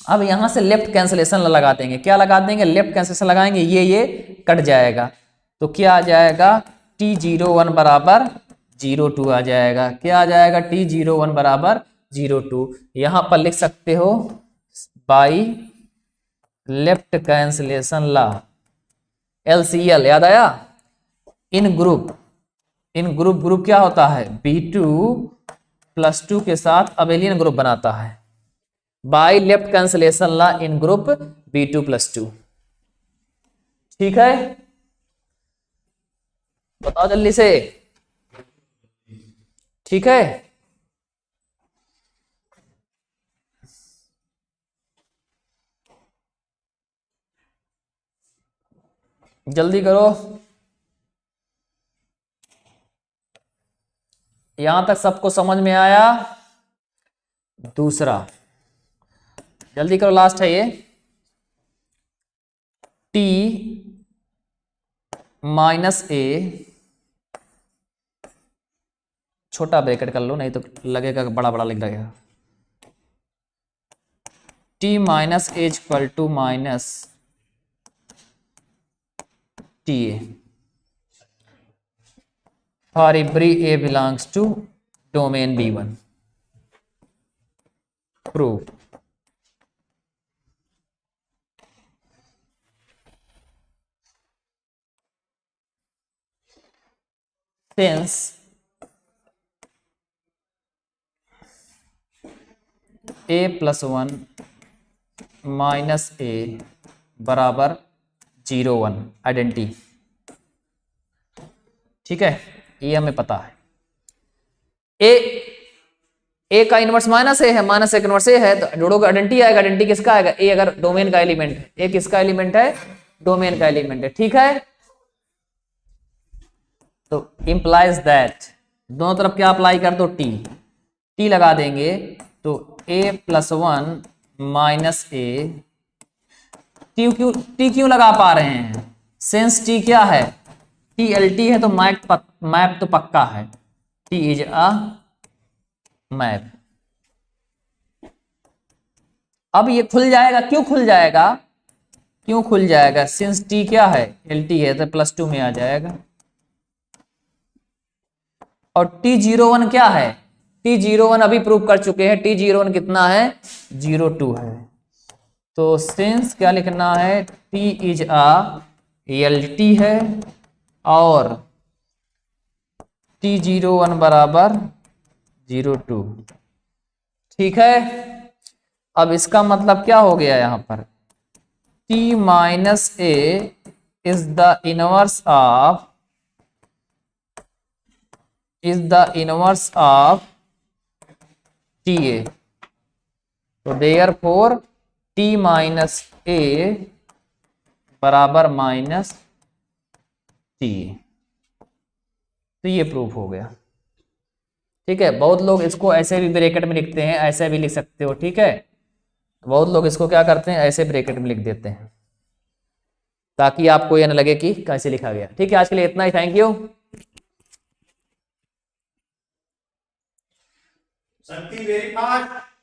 अब यहां से लेफ्ट कैंसलेशन लगा देंगे, क्या लगा देंगे, लेफ्ट कैंसलेशन लगाएंगे, ये कट जाएगा, तो क्या आ जाएगा, T01 बराबर 02 आ जाएगा, क्या आ जाएगा, T01 बराबर 02। यहां पर लिख सकते हो by left cancellation law, LCL याद आया, इन ग्रुप क्या होता है, B2 + 2 के साथ अबेलियन ग्रुप बनाता है, by left cancellation law in group B2 + 2। ठीक है, बताओ जल्दी से, ठीक है। जल्दी करो, यहां तक सबको समझ में आया। दूसरा जल्दी करो, लास्ट है ये, T-A छोटा ब्रैकेट कर लो, नहीं तो लगेगा बड़ा बड़ा लिख रहेगा, T - A = -TA for every A belongs to domain B1। Prove since A + 1 - A बराबर 01 आइडेंटिटी। ठीक है, ये हमें पता है, ए का इनवर्स -A है, -A का इनवर्स A है, तो जोड़ोगे आइडेंटिटी आएगा, आइडेंटिटी किसका आएगा, ए अगर डोमेन का एलिमेंट है, ए किसका एलिमेंट है, डोमेन का एलिमेंट है। ठीक है, तो इंप्लाइज दैट दोनों तरफ क्या अप्लाई कर दो, टी लगा देंगे, तो A + 1 - A, टी क्यों लगा पा रहे हैं, सिंस टी क्या है, TLT है, तो मैप तो पक्का है, T इज अ मैप। अब ये खुल जाएगा, क्यों खुल जाएगा, सिंस टी क्या है, LT है, तो +2 में आ जाएगा। और T01 क्या है, T01 अभी प्रूव कर चुके हैं, T01 कितना है, 02 है। तो सिंस क्या लिखना है, T इज अ LT है, और T01 बराबर 02। ठीक है, अब इसका मतलब क्या हो गया, यहां पर T - A is the inverse of TA। तो देयरफॉर टी माइनस ए बराबर माइनस टी, तो ये प्रूफ हो गया। ठीक है, बहुत लोग इसको ऐसे भी ब्रैकेट में लिखते हैं, ऐसे भी लिख सकते हो। ठीक है, बहुत लोग इसको क्या करते हैं, ऐसे ब्रैकेट में लिख देते हैं ताकि आपको ये न लगे कि कैसे लिखा गया। ठीक है, आज के लिए इतना ही। Thank you. Shakti very fast.